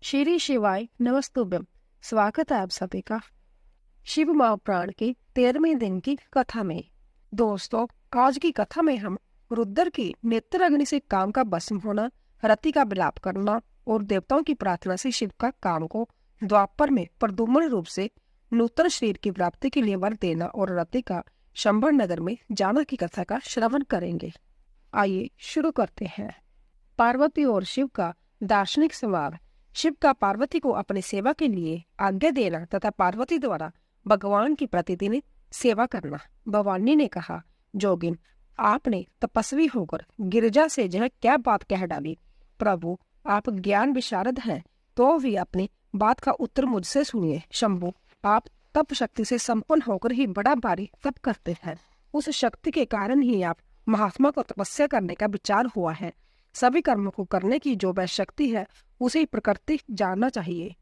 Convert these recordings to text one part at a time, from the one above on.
श्री शिवाय नमस्तुभ्यम। स्वागत है आप सभी का शिव महापुराण के 13वें दिन की कथा में। दोस्तों, आज की कथा में हम रुद्र की नेत्र अग्नि से काम का भस्म होना, रति का विलाप करना और देवताओं की प्रार्थना से शिव का काम को द्वापर में प्रद्युम्न रूप से नूतन शरीर की प्राप्ति के लिए वर देना और रति का शंभर नगर में जाना की कथा का श्रवण करेंगे। आइए शुरू करते हैं। पार्वती और शिव का दार्शनिक संवाद। शिव का पार्वती को अपनी सेवा के लिए आज्ञा देना तथा पार्वती द्वारा भगवान की प्रतिदिन सेवा करना। भवानी ने कहा, जोगिन, आपने तपस्वी होकर गिरिजा से यह क्या बात कह डाली? प्रभु, आप ज्ञान विशारद हैं, तो भी अपनी बात का उत्तर मुझसे सुनिए। शंभु, आप तप शक्ति से संपन्न होकर ही बड़ा भारी तप करते हैं। उस शक्ति के कारण ही आप महात्मा को तपस्या करने का विचार हुआ है। सभी कर्मों को करने की जो वह शक्ति है, उसे प्रकृति जानना चाहिए।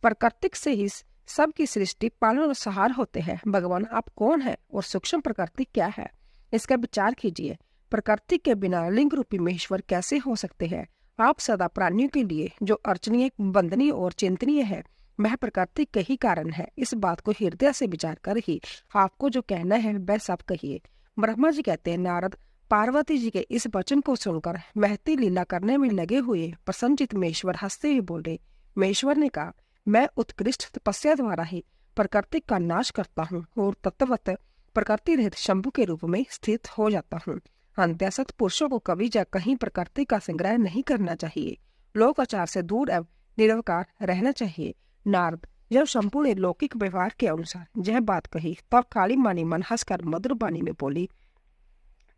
प्राकृतिक से ही सबकी सृष्टि, पालन और संहार होते हैं। भगवान, आप कौन है और सूक्ष्म प्रकृति क्या है, इसका विचार कीजिए। प्रकृति के बिना लिंग रूपी महेश्वर कैसे हो सकते हैं? आप सदा प्राणियों के लिए जो अर्चनीय, वंदनीय और चिंतनीय है, वह प्रकृति के ही कारण है। इस बात को हृदय से विचार कर ही आपको जो कहना है वह सब कहिए। ब्रह्मा जी कहते हैं, नारद, पार्वती जी के इस वचन को सुनकर महती लीला करने में लगे हुए प्रसन्नचित महेश्वर हंसते हुए बोले। महेश्वर ने कहा, मैं उत्कृष्ट तपस्या द्वारा ही प्रकृति का नाश करता हूँ और तत्वत प्रकृति रहित शंभु के रूप में स्थित हो जाता हूँ। अंत्यसत पुरुषों को कभी या कहीं प्रकृति का संग्रह नहीं करना चाहिए। लोकाचार से दूर एवं निरवकार रहना चाहिए। नारद, जब शंभु ने लौकिक व्यवहार के अनुसार यह बात कही, तब काली मानी मन हंसकर मधुर वाणी में बोली।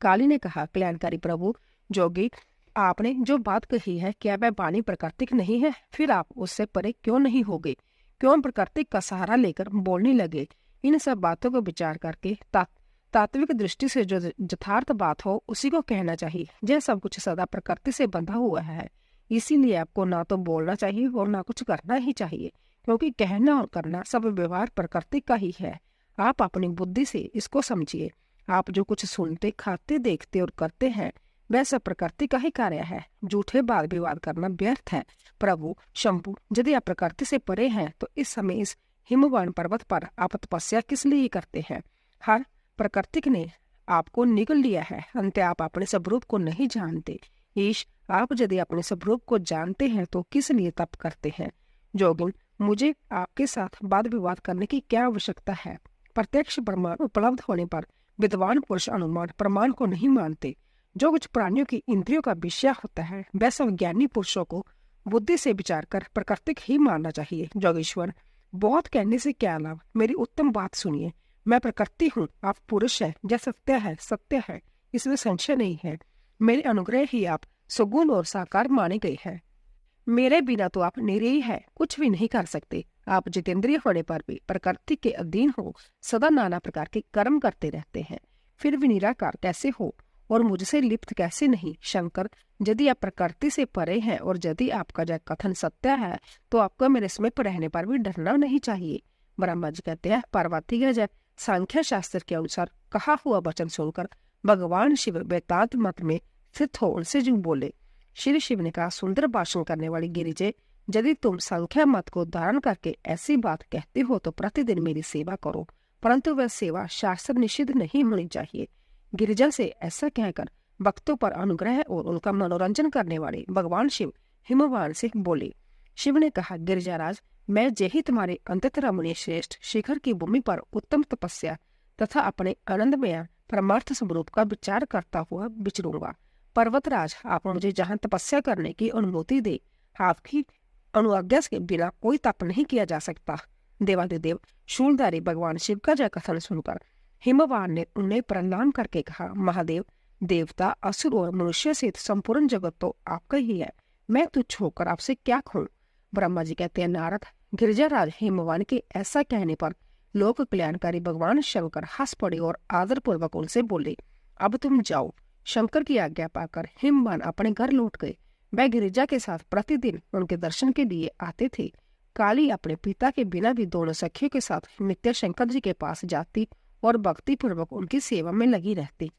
काली ने कहा, कल्याणकारी प्रभु, जोगी, आपने जो बात कही है, क्या वह वाणी प्राकृतिक नहीं है? फिर आप उससे परे क्यों नहीं हो गए? क्यों प्राकृतिक का सहारा लेकर बोलने लगे? इन सब बातों को विचार करके तात्विक दृष्टि से जो यथार्थ बात हो उसी को कहना चाहिए। यह सब कुछ सदा प्रकृति से बंधा हुआ है, इसीलिए आपको ना तो बोलना चाहिए और ना कुछ करना ही चाहिए, क्योंकि कहना और करना सब व्यवहार प्रकृति का ही है। आप अपनी बुद्धि से इसको समझिए। आप जो कुछ सुनते, खाते, देखते और करते हैं, वह सब प्रकृति का ही कार्य है। झूठे वाद विवाद करना व्यर्थ है। प्रभु शंभु, यदि आप प्रकृति से परे हैं तो इस समय इस हिमवान पर्वत पर आप तपस्या किस लिए करते हैं? हर प्राकृतिक ने आपको निगल लिया है। अंत आप अपने स्वरूप को नहीं जानते। ईश, आप यदि अपने स्वरूप को जानते हैं तो किस लिए तप करते हैं? जोगिन, मुझे आपके साथ वाद विवाद करने की क्या आवश्यकता है? प्रत्यक्ष प्रमाण उपलब्ध होने पर विद्वान पुरुष अनुमान प्रमाण को नहीं मानते। जो कुछ प्राणियों की इंद्रियों का विषय होता है, वह सब ज्ञानी पुरुषों को बुद्धि से विचार कर प्राकृतिक ही मानना चाहिए। जोगेश्वर, बहुत कहने से क्या लाभ? मेरी उत्तम बात सुनिए। मैं प्रकृति हूँ, आप पुरुष है। यह सत्य है, सत्य है, इसमें संशय नहीं है। मेरे अनुग्रह ही आप सुगुण और साकार माने गए हैं। मेरे बिना तो आप निरीह है, कुछ भी नहीं कर सकते। आप जितेंद्रिय होने पर भी प्रकृति के अधीन हो, सदा नाना प्रकार के कर्म करते रहते हैं, फिर भी निराकार कैसे हो और मुझसे लिप्त कैसे नहीं? शंकर, यदि आप प्रकृति से परे हैं और यदि आपका यह कथन सत्य है, तो आपको मेरे समीप रहने पर भी डरना नहीं चाहिए। ब्रह्मा जी कहते हैं, पार्वती का जय सांख्य शास्त्र के अनुसार कहा हुआ वचन सुनकर भगवान शिव वेदांत मत में स्थित हो उनसे जो बोले। श्री शिव ने कहा, सुंदर भाषण करने वाली गिरिजे, यदि तुम संख्या मत को धारण करके ऐसी बात कहते हो तो प्रतिदिन मेरी सेवा करो, परंतु वह सेवा शास्त्र निषिद्ध नहीं होनी चाहिए। गिरिजा से ऐसा कहकर भक्तों पर अनुग्रह और उनका मनोरंजन करने वाले भगवान शिव हिमवान से बोले। शिव ने कहा, गिरिजाराज, मैं यही तुम्हारे अंतत रमणीय श्रेष्ठ शिखर की भूमि पर उत्तम तपस्या तथा अपने आनंदमय परमार्थ स्वरूप का विचार करता हुआ विचरूंगा। पर्वतराज, आप मुझे जहाँ तपस्या करने की अनुमति दे। आपकी अनुज्ञा के बिना कोई तप नहीं किया जा सकता। देवादिदेव शूलधारी भगवान शिव का जय कथन सुनकर हिमवान ने उन्हें प्रणाम करके कहा, महादेव, देवता, असुर और मनुष्य सहित संपूर्ण जगत तो आपका ही है। मैं तुच्छ होकर आपसे क्या कहूँ? ब्रह्मा जी कहते हैं, नारद, गिरिजाराज हिमवान के ऐसा कहने पर लोक कल्याणकारी भगवान शंकर हंस पड़े और आदर पूर्वक उनसे बोले, अब तुम जाओ। शंकर की आज्ञा पाकर हिमवान अपने घर लौट गए। वह गिरिजा के साथ प्रतिदिन उनके दर्शन के लिए आते थे। काली अपने पिता के बिना भी दोनों सखियों के साथ नित्य शंकर जी के पास जाती और भक्ति पूर्वक उनकी सेवा में लगी रहती।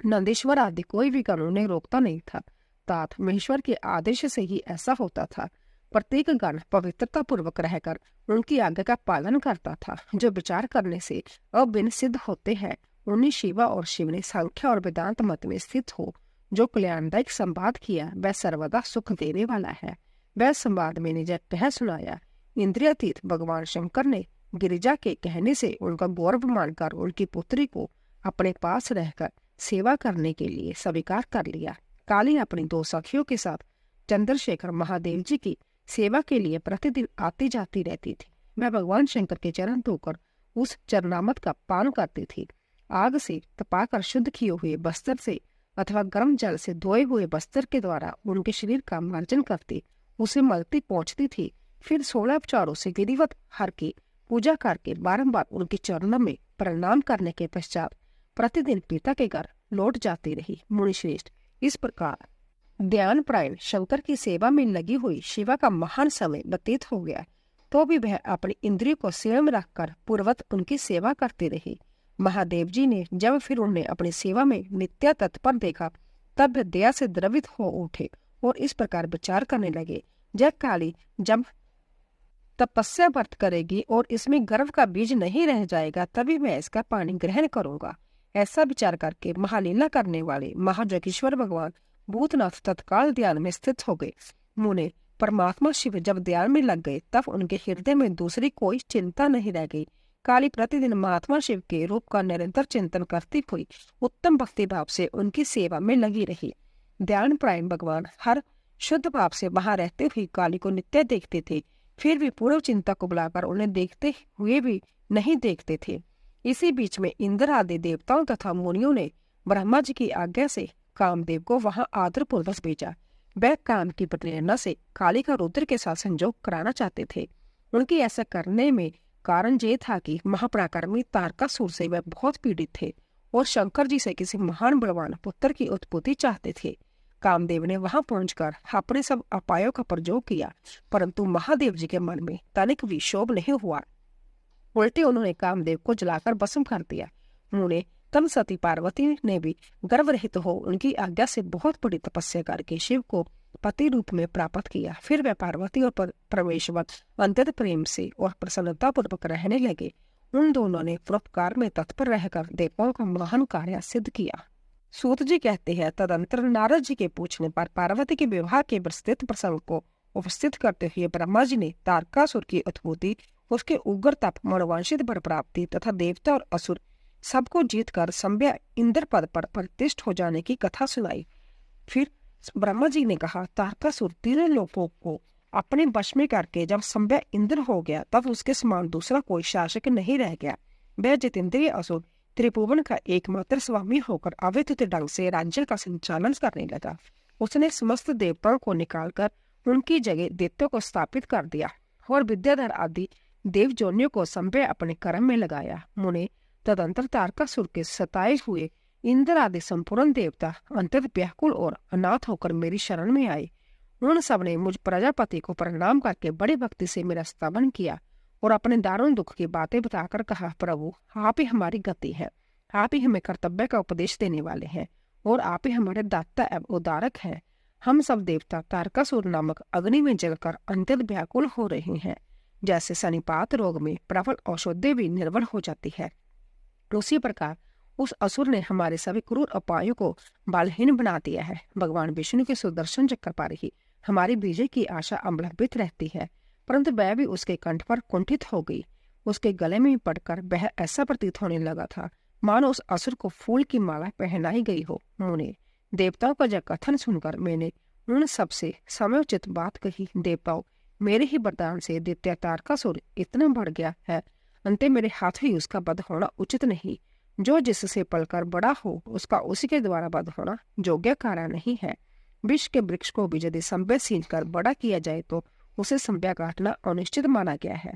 नंदेश्वर आदि कोई भी कानून रोकता नहीं था। तात महेश्वर के आदेश से ही ऐसा होता था। प्रत्येक गण पवित्रता पूर्वक रहकर उनकी आज्ञा का पालन करता था। जो विचार करने से अभिन्न सिद्ध होते हैं उन्हीं शिवा और शिव ने सांख्य और वेदांत मत में स्थित हो जो कल्याणदायक संवाद किया वह सर्वदा सुख देने वाला है। वह संवाद मैंने जब कह सुनाया, इंद्रियातीत भगवान शंकर ने गिरिजा के कहने से उनका गौरव मानकर उनकी पुत्री को अपने पास रहकर सेवा करने के लिए स्वीकार कर लिया। काली अपनी 2 सखियों के साथ चंद्रशेखर महादेव जी की सेवा के लिए प्रतिदिन आती जाती रहती थी। मैं भगवान शंकर के चरण धोकर उस चरणामृत का पान करती थी। आग से तपाकर शुद्ध किए हुए बस्तर से अथवा गर्म जल से धोए हुए बस्तर के द्वारा उनके शरीर का मार्जन करती, उसे मलती पहुंचती थी। फिर 16 उपचारों से विधिवत हर की पूजा करके बारंबार उनके चरणों में प्रणाम करने के पश्चात प्रतिदिन पिता के घर लौट जाती रही। मुनिश्रेष्ठ, इस प्रकार ध्यान प्रायण शंकर की सेवा में लगी हुई शिवा का महान समय व्यतीत हो गया, तो भी वह अपनी इंद्रियों को स्वयं रखकर पूर्वत उनकी सेवा करती रही। महादेव जी ने जब फिर उन्हें अपनी सेवा में नित्य तत्पर देखा तब वे दया से द्रवित हो उठे और इस प्रकार विचार करने लगे, जब काली जब तपस्या व्रत करेगी और इसमें गर्व का बीज नहीं रह जाएगा तभी मैं इसका पानी ग्रहण करूंगा। ऐसा विचार करके महालीला करने वाले महाजोगेश्वर भगवान भूतनाथ तत्काल ध्यान में स्थित हो गए। मुने परमात्मा शिव जब ध्यान में लग गए तब उनके हृदय में दूसरी कोई चिंता नहीं रह गई। काली प्रतिदिन महात्मा शिव के रूप का निरंतर चिंतन करती हुई उत्तम भक्ति भाव से उनकी सेवा में लगी रही। ध्यान प्रायण भगवान हर शुद्ध भाव से वहां रहते हुए काली को नित्य देखते थे, फिर भी पूर्व चिंता को बुलाकर उन्हें देखते हुए भी नहीं देखते थे। इसी बीच में इंद्र आदि देवताओं तथा मुनियों ने ब्रह्मा जी की आज्ञा से कामदेव को वहां आदर पूर्वक भेजा। वह काम की प्रेरणा से काली का रुद्र के साथ संजोग कराना चाहते थे। उनकी ऐसा करने में कारण ये था कि महापराक्रमी तारकासुर से वह बहुत पीड़ित थे और शंकर जी से किसी महान बलवान पुत्र की उत्पत्ति चाहते थे। कामदेव ने वहां पहुंचकर अपने सब उपायों का प्रयोग किया, परंतु महादेव जी के मन में तनिक भी क्षोभ नहीं हुआ। उल्टे उन्होंने कामदेव को जलाकर भस्म कर दिया। उन्होंने तब सती पार्वती ने भी गर्भ रहित हो उनकी आज्ञा से बहुत बड़ी तपस्या करके शिव को पति रूप में प्राप्त किया। फिर वह पार्वती और परमेश्वर अत्यंत प्रेम से और प्रसन्नता पूर्वक रहने लगे। उन दोनों ने परोपकार में तत्पर रहकर देवताओं का महान कार्य सिद्ध किया। सूत जी कहते हैं, तदंतर नारद जी के पूछने पर पार्वती के विवाह के विस्तृत प्रसंग को उपस्थित करते हुए ब्रह्मा जी ने तारकासुर की उत्पत्ति, उसके उग्र तप, मनोवांछित वर प्राप्ति तथा देवता और असुर सबको जीत कर संभ्या इंद्र पद पर प्रतिष्ठित हो जाने की कथा सुनाई। फिर ब्रह्मा जी ने कहा, तारकासुर 3 लोगों को अपने वश में करके जब संभ्या इंद्र हो गया तब उसके समान दूसरा कोई शासक नहीं रह गया। वह जितेंद्रिय असुर त्रिभुवन का एकमात्र स्वामी होकर अवैध ढंग से राज्य का संचालन करने लगा। उसने समस्त देवताओं को निकालकर उनकी जगह दैत्यों को स्थापित कर दिया और विद्याधर आदि देव जोनियों को संभ्य अपने कर्म में लगाया। मुने तदंतर तारकासुर के सताए हुए इंद्र आदि संपूर्ण देवता अंतत व्याकुल और अनाथ होकर मेरी शरण में आए। उन सब ने मुझ प्रजापति को प्रणाम करके बड़ी भक्ति से मेरा स्तवन किया और अपने दारुण दुख की बातें बताकर कहा, प्रभु आप ही हमारी गति है, आप ही हमें कर्तव्य का उपदेश देने वाले हैं और आप ही हमारे दाता एवं उदारक हैं। हम सब देवता तारकासुर नामक अग्नि में जलकर अत्यंत व्याकुल हो रहे हैं। जैसे सनिपात रोग में प्रबल औषधि भी निर्बल हो जाती है, उसी प्रकार उस असुर ने हमारे सभी क्रूर उपायों को बलहीन बना दिया है। भगवान विष्णु के सुदर्शन चक्र पर ही हमारी विजय की आशा अवलंबित रहती है, परंतु वह भी उसके कंठ पर कुंठित हो गई। उसके गले में पड़कर वह ऐसा प्रतीत होने लगा था मानो उस असुर को फूल की माला पहनाई गई हो। उन्होंने देवताओं का यह कथन सुनकर मैंने उन सबसे समयोचित बात कही, देवताओं मेरे ही वरदान से दैत्य तारकासुर इतना बढ़ गया है, अंत मेरे हाथ ही उसका वध होना उचित नहीं। जो जिससे पलकर बड़ा हो उसका उसी के द्वारा वध होना योग्य कार्य नहीं है। विष के वृक्ष को भी यदि संभ्य सींच कर बड़ा किया जाए तो उसे संभ्या काटना अनिश्चित माना गया है।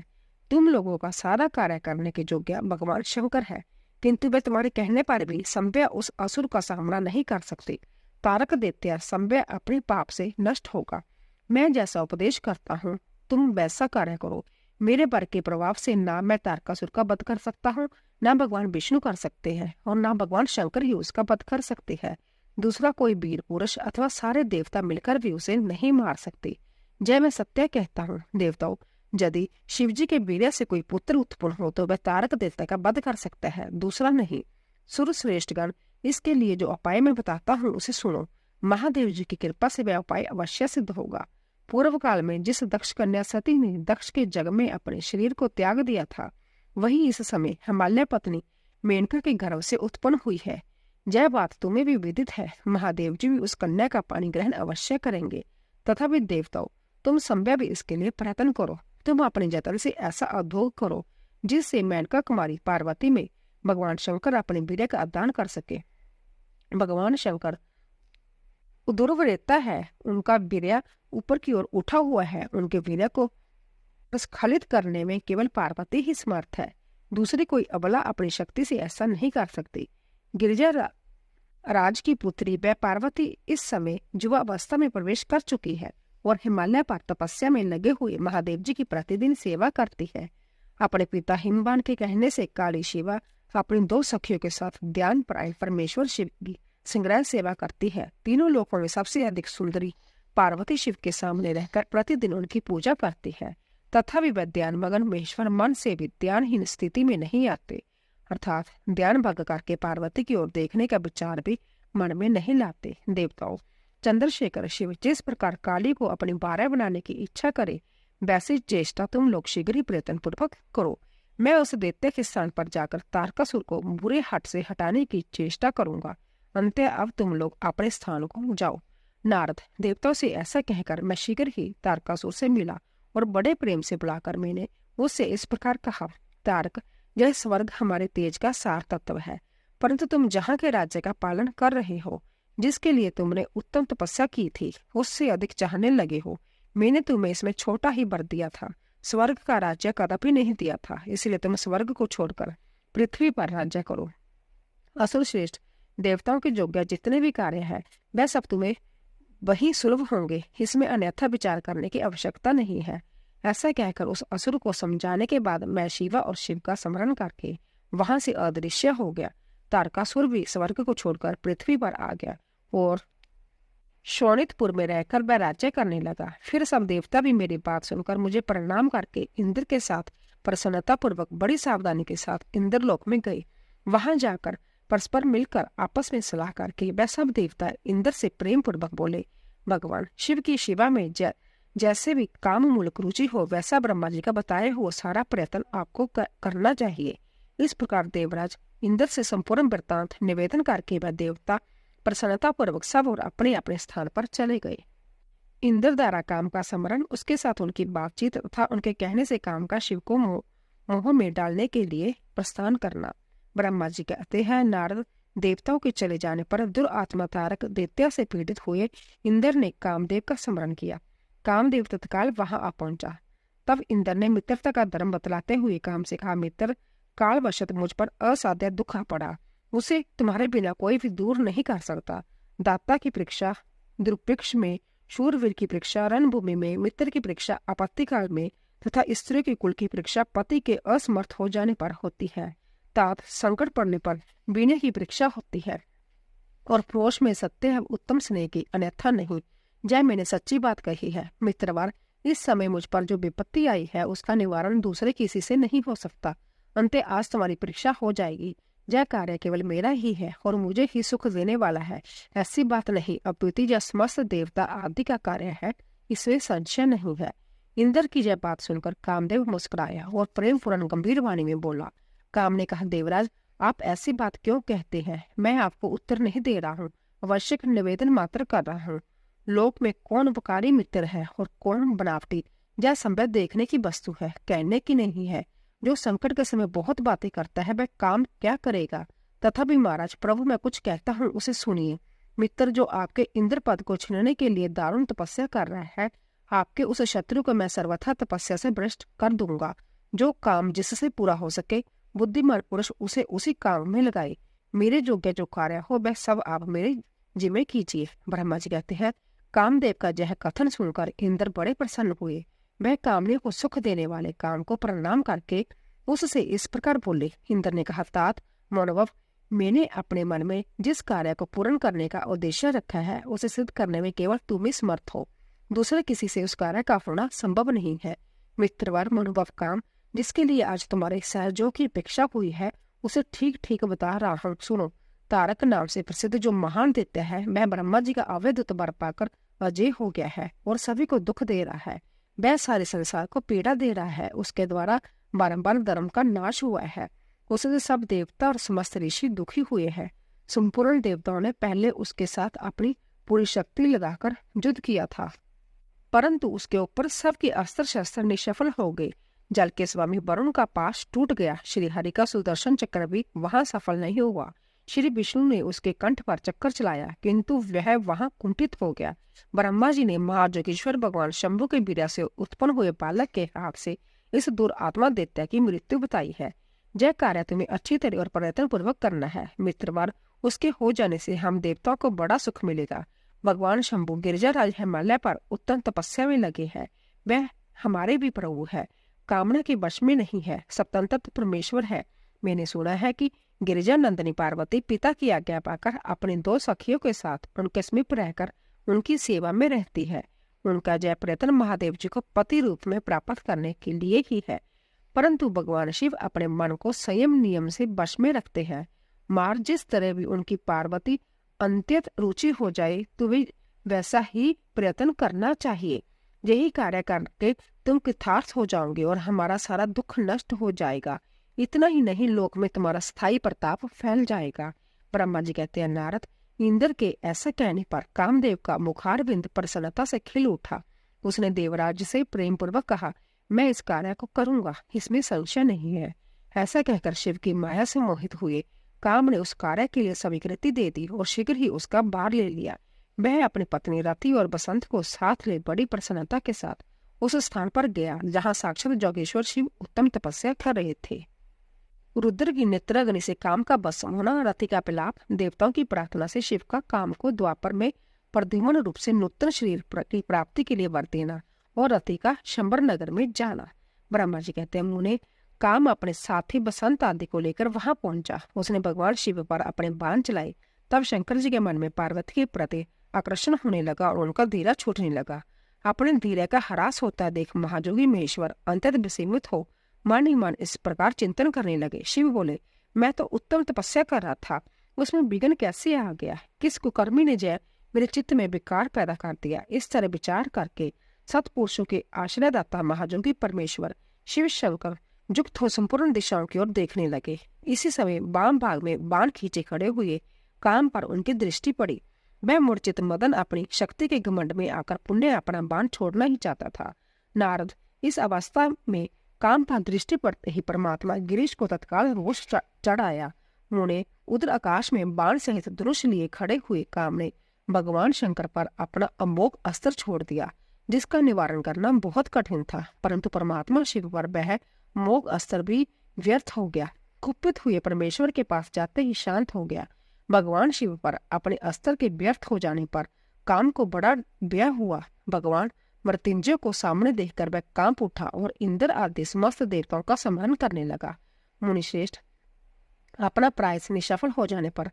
तुम लोगों का सारा कार्य करने के योग्य भगवान शंकर है, किंतु वे तुम्हारे कहने पर भी संभ्य उस असुर का सामना नहीं कर सकते। तारक दैत्य संभ्य अपने पाप से नष्ट होगा। मैं जैसा उपदेश करता हूँ तुम वैसा कार्य करो। मेरे वर के प्रभाव से ना मैं तारकासुर का वध कर सकता हूँ, ना भगवान विष्णु कर सकते हैं और ना भगवान शंकर ही उसका वध कर सकते हैं। दूसरा कोई वीर पुरुष अथवा सारे देवता मिलकर भी उसे नहीं मार सकते। जय मैं सत्य कहता हूँ देवताओं, यदि शिवजी के वीर्य से कोई पुत्र उत्पन्न हो तो वह तारक देवता का वध कर सकता है, दूसरा नहीं। सुरश्रेष्ठगण, इसके लिए जो उपाय मैं बताता हूँ उसे सुनो। महादेव जी की कृपा से वह उपाय अवश्य सिद्ध होगा। पूर्व काल में जिस दक्ष कन्या सती ने दक्ष के जग में अपने शरीर को त्याग दिया था, वही इस समय हिमालय पत्नी मेनका के गर्भ से उत्पन्न हुई है। यह बात तुम्हें भी विदित है। महादेव जी भी उस कन्या का पानी ग्रहण अवश्य करेंगे। तथापि देवताओं, तुम संभव भी इसके लिए प्रयत्न करो। तुम अपने जतन से ऐसा उद्योग करो जिससे मेनका कुमारी पार्वती में भगवान शंकर अपने वीर्य का दान कर सके। भगवान शंकर दुर्वरेता है, उनका वीर्य ऊपर की ओर उठा हुआ है। उनके वीर्य को स्खलित करने में केवल पार्वती ही समर्थ है, दूसरी कोई अबला अपनी शक्ति से ऐसा नहीं कर सकती। गिरिजा राज की पुत्री वह पार्वती इस समय युवा अवस्था में प्रवेश कर चुकी है और हिमालय पर तपस्या में लगे हुए महादेव जी की प्रतिदिन सेवा करती है। अपने पिता हिमवान के कहने से काली शिवा अपनी 2 सखियों के साथ ध्यान परायण परमेश्वर शिव की सिंग्रह सेवा करती है। तीनों लोकों में सबसे अधिक सुंदरी पार्वती शिव के सामने रहकर प्रतिदिन उनकी पूजा करती है। तथापि वह ध्यान मगन महेश्वर मन से भी ध्यानहीन स्थिति में नहीं आते, अर्थात ध्यान भंग करके पार्वती की ओर देखने का विचार भी मन में नहीं लाते। देवताओं, चंद्रशेखर शिव जिस प्रकार काली को अपनी बारह बनाने की इच्छा करे, वैसी चेष्टा तुम लोग शीघ्र ही प्रयत्न पूर्वक करो। मैं उस दैत्य के स्थान पर जाकर तारकासुर को बुरे हाथ से हटाने की चेष्टा करूंगा। अंत अब तुम लोग अपने स्थान को जाओ। नारद, देवताओं से ऐसा कहकर मैं शीघ्र ही तारकासुर से मिला और बड़े प्रेम से बुलाकर मैंने उससे इस प्रकार कहा, तारक, यह स्वर्ग हमारे तेज का सार तत्व है, परंतु तुम जहाँ के राज्य का पालन कर रहे हो, जिसके लिए तुमने उत्तम तपस्या की थी, उससे अधिक चाहने लगे हो। मैंने तुम्हें इसमें छोटा ही वर दिया था, स्वर्ग का राज्य कदापि नहीं दिया था, इसलिए तुम स्वर्ग को छोड़कर पृथ्वी पर राज्य करो। असुर श्रेष्ठ, देवताओं के योग्य जितने भी कार्य है वह सब तुम्हें वही सुलभ होंगे, इसमें अन्यथा विचार करने की आवश्यकता नहीं है। ऐसा कहकर उस असुर को समझाने के बाद मैं शिवा और शिव का स्मरण करके वहां से अदृश्य हो गया। तारकासुर भी स्वर्ग को छोड़कर पृथ्वी पर आ गया और शोणितपुर में रहकर वह राज्य करने लगा। फिर सब देवता भी मेरी बात सुनकर मुझे प्रणाम करके इंद्र के साथ प्रसन्नता पूर्वक बड़ी सावधानी के साथ इंद्रलोक में गए। वहां जाकर परस्पर मिलकर आपस में सलाह करके वह सब देवता इंद्र से प्रेम पूर्वक बोले, भगवान शिव की शिवा में जैसे भी काम मूलक रुचि हो, वैसा ब्रह्मा जी का बताए हुआ सारा प्रयत्न आपको करना चाहिए। इस प्रकार देवराज इंद्र से संपूर्ण वृत्तांत निवेदन करके वह देवता प्रसन्नता पूर्वक सब और अपने अपने स्थान पर चले गए। इंद्र द्वारा काम का स्मरण, उसके साथ उनकी बातचीत तथा उनके कहने से काम का शिव को मोह में डालने के लिए प्रस्थान करना। ब्रह्मा जी कहते हैं, नारद, देवताओं के चले जाने पर दुरात्मा तारक दैत्य से पीड़ित हुए इंद्र ने कामदेव का स्मरण किया। कामदेव तत्काल वहां आ पहुंचा। तब इंद्र ने मित्रता का धर्म बतलाते हुए काम से कहा, मित्र, कालवशत मुझ पर असाध्य दुख आ पड़ा, उसे तुम्हारे बिना कोई भी दूर नहीं कर सकता। दाता की परीक्षा दुर्भिक्ष में, शूरवीर की परीक्षा रणभूमि में, मित्र की परीक्षा आपत्ति काल में तथा स्त्री के कुल की परीक्षा पति के असमर्थ हो जाने पर होती है। तात संकट पड़ने पर विनय की परीक्षा होती है और प्रोष में सत्य है उत्तम स्नेह की, अन्यथा नहीं। जय मैंने सच्ची बात कही है। मित्रवार, इस समय मुझ पर जो विपत्ति आई है उसका निवारण दूसरे किसी से नहीं हो सकता। अंते आज तुम्हारी परीक्षा हो जाएगी। यह कार्य केवल मेरा ही है और मुझे ही सुख देने वाला है, ऐसी बात नहीं, अपितु यह समस्त देवता आदि का कार्य है, इसमें संशय नहीं है। इंद्र की यह बात सुनकर कामदेव मुस्कुराया और प्रेम पूर्ण गंभीर वाणी में बोला। काम ने कहा, देवराज, आप ऐसी बात क्यों कहते हैं? मैं आपको उत्तर नहीं दे रहा हूँ, आवश्यक निवेदन मात्र कर रहा हूँ। लोक में कौन उपकारी मित्र है और कौन बनावटी, यह संभव देखने की वस्तु है, कहने की नहीं है। जो संकट के समय बहुत बातें करता है वह काम क्या करेगा? तथापि महाराज, प्रभु मैं कुछ कहता हूँ, उसे सुनिए। मित्र जो आपके इंद्र पद को छीनने के लिए दारुण तपस्या कर रहा है, आपके उस शत्रु को मैं सर्वथा तपस्या से भ्रष्ट कर दूंगा। जो काम जिससे पूरा हो सके, बुद्धिमान पुरुष उसे उसी काम में लगाए। मेरे योग्य जो कार्य हो वह सब आप मेरे जिम्मे कीजिए। ब्रह्मा जी कहते हैं, कामदेव का यह कथन सुनकर इंद्र बड़े प्रसन्न हुए। वह कामनी को सुख देने वाले काम को प्रणाम करके उससे इस प्रकार बोले। इंद्र ने कहा, तात मानव, मैंने अपने मन में जिस कार्य को पूर्ण करने का उद्देश्य रखा है उसे सिद्ध करने में केवल तुम ही समर्थ हो। दूसरे किसी से उस कार्य का होना संभव नहीं है। मित्रवर मनोभव काम, जिसके लिए आज तुम्हारे सहयोगों की अपेक्षा हुई है, उसे ठीक ठीक बता रहा हूँ, सुनो। तारक नाम से प्रसिद्ध जो महान दैत्य है, वह ब्रह्मा जी का अवैध उत्तर पाकर अजय हो गया है और सभी को दुख दे रहा है। वह सारे संसार को पीड़ा दे रहा है। उसके द्वारा बारंबार धर्म का नाश हुआ है। उससे सब देवता और समस्त ऋषि दुखी हुए हैं। संपूर्ण देवताओं ने पहले उसके साथ अपनी पूरी शक्ति लगाकर युद्ध किया था, परंतु उसके ऊपर सबके अस्त्र शस्त्र निष्फल हो गए। जल के स्वामी वरुण का पाश टूट गया। श्री हरि का सुदर्शन चक्र भी वहां सफल नहीं हुआ। श्री विष्णु ने उसके कंठ पर चक्कर चलाया, किंतु वह वहां कुंठित हो गया। ब्रह्मा जी ने महाजोगेश्वर भगवान शंभु के वीर्य से उत्पन्न हुए बालक के हाथ से इस दुरात्मा दैत्य की मृत्यु बताई है। यह कार्य तुम्हें अच्छी तरह और प्रयत्न पूर्वक करना है मित्रवर। उसके हो जाने से हम देवताओं को बड़ा सुख मिलेगा। भगवान शंभु गिरिजाराज हिमालय पर उत्तम तपस्या में लगे हैं। वह हमारे भी प्रभु है, कामना के वश में नहीं है, स्वतंत्र परमेश्वर है। मैंने सुना है कि गिरिजा नंदनी पार्वती पिता की आज्ञा पाकर अपने 2 सखियों के साथ उनके समीप रहकर उनकी सेवा में रहती है। उनका जय प्रयत्न महादेव जी को पति रूप में प्राप्त करने के लिए ही है, परंतु भगवान शिव अपने मन को संयम नियम से वश में रखते हैं। मार जिस तरह भी उनकी पार्वती अंत्यत रुचि हो जाए, तो वे वैसा ही प्रयत्न करना चाहिए। यही कार्य करके तुम कृतार्थ हो जाओगे और हमारा सारा दुख नष्ट हो जाएगा। इतना ही नहीं, लोक में तुम्हारा स्थायी प्रताप फैल जाएगा। ब्रह्मा जी कहते हैं, नारद, इंद्र के ऐसा कहने पर कामदेव का मुखार बिंद प्रसन्नता से खिल उठा। उसने देवराज से प्रेम पूर्वक कहा, मैं इस कार्य को करूंगा, इसमें संशय नहीं है। ऐसा कहकर शिव की माया से मोहित हुए काम ने उस कार्य के लिए स्वीकृति दे दी और शीघ्र ही उसका भार ले लिया। वह अपनी पत्नी रति और बसंत को साथ ले बड़ी प्रसन्नता के साथ उस स्थान पर गया जहाँ साक्षात जोगेश्वर शिव उत्तम तपस्या कर रहे थे। रुद्र की नेत्राग्नि से काम का भस्म होना, रति का विलाप, देवताओं की प्रार्थना से शिव का काम को द्वापर में प्रद्युम्न रूप से नूतन शरीर की प्राप्ति के लिए वर देना और रति का शंबर नगर में जाना। ब्रह्मा जी कहते हैं, मुने काम अपने साथी बसंत आदि को लेकर वहां पहुंचा। उसने भगवान शिव पर अपने बाण चलाए। तब शंकर जी के मन में पार्वती के प्रति आकर्षण होने लगा और उनका धीरा छूटने लगा। अपने धीरे का ह्रास होता देख महाजोगी महेश्वर अंत्यत विस्मित हो मन ही मन इस प्रकार चिंतन करने लगे। शिव बोले, मैं तो उत्तम तपस्या कर रहा था, उसमें विघ्न कैसे आ गया? किस कुकर्मी ने जय मेरे चित्त में विकार पैदा कर दिया? इस तरह विचार करके सतपुरुषों के आश्रयदाता महाजोगी परमेश्वर शिव शंकर युक्त हो संपूर्ण दिशाओं की ओर देखने लगे। इसी समय वाम भाग में बाण खींचे खड़े हुए काम पर उनकी दृष्टि पड़ी। वह मूर्छित मदन अपनी शक्ति के घमंड में आकर पुण्य अपना बाण छोड़ना ही चाहता था। नारद, इस अवस्था में काम पर दृष्टि पड़ते ही परमात्मा गिरीश को तत्काल रोष चढ़ आया। उन्होंने उधर आकाश में बाण सहित धनुष लिए खड़े हुए काम ने भगवान शंकर पर अपना अमोघ अस्त्र छोड़ दिया, जिसका निवारण करना बहुत कठिन था। परंतु परमात्मा शिव पर वह मोघ अस्त्र भी व्यर्थ हो गया। कुपित हुए परमेश्वर के पास जाते ही शांत हो गया। भगवान शिव पर अपने अस्त्र के व्यर्थ हो जाने पर काम को बड़ा व्यय हुआ। भगवान मृत्युंजय को सामने देखकर वह कांप उठा और इंद्र आदि समस्त देवताओं का सम्मान करने लगा। मुनिश्रेष्ठ, अपना प्रायस निष्फल हो जाने पर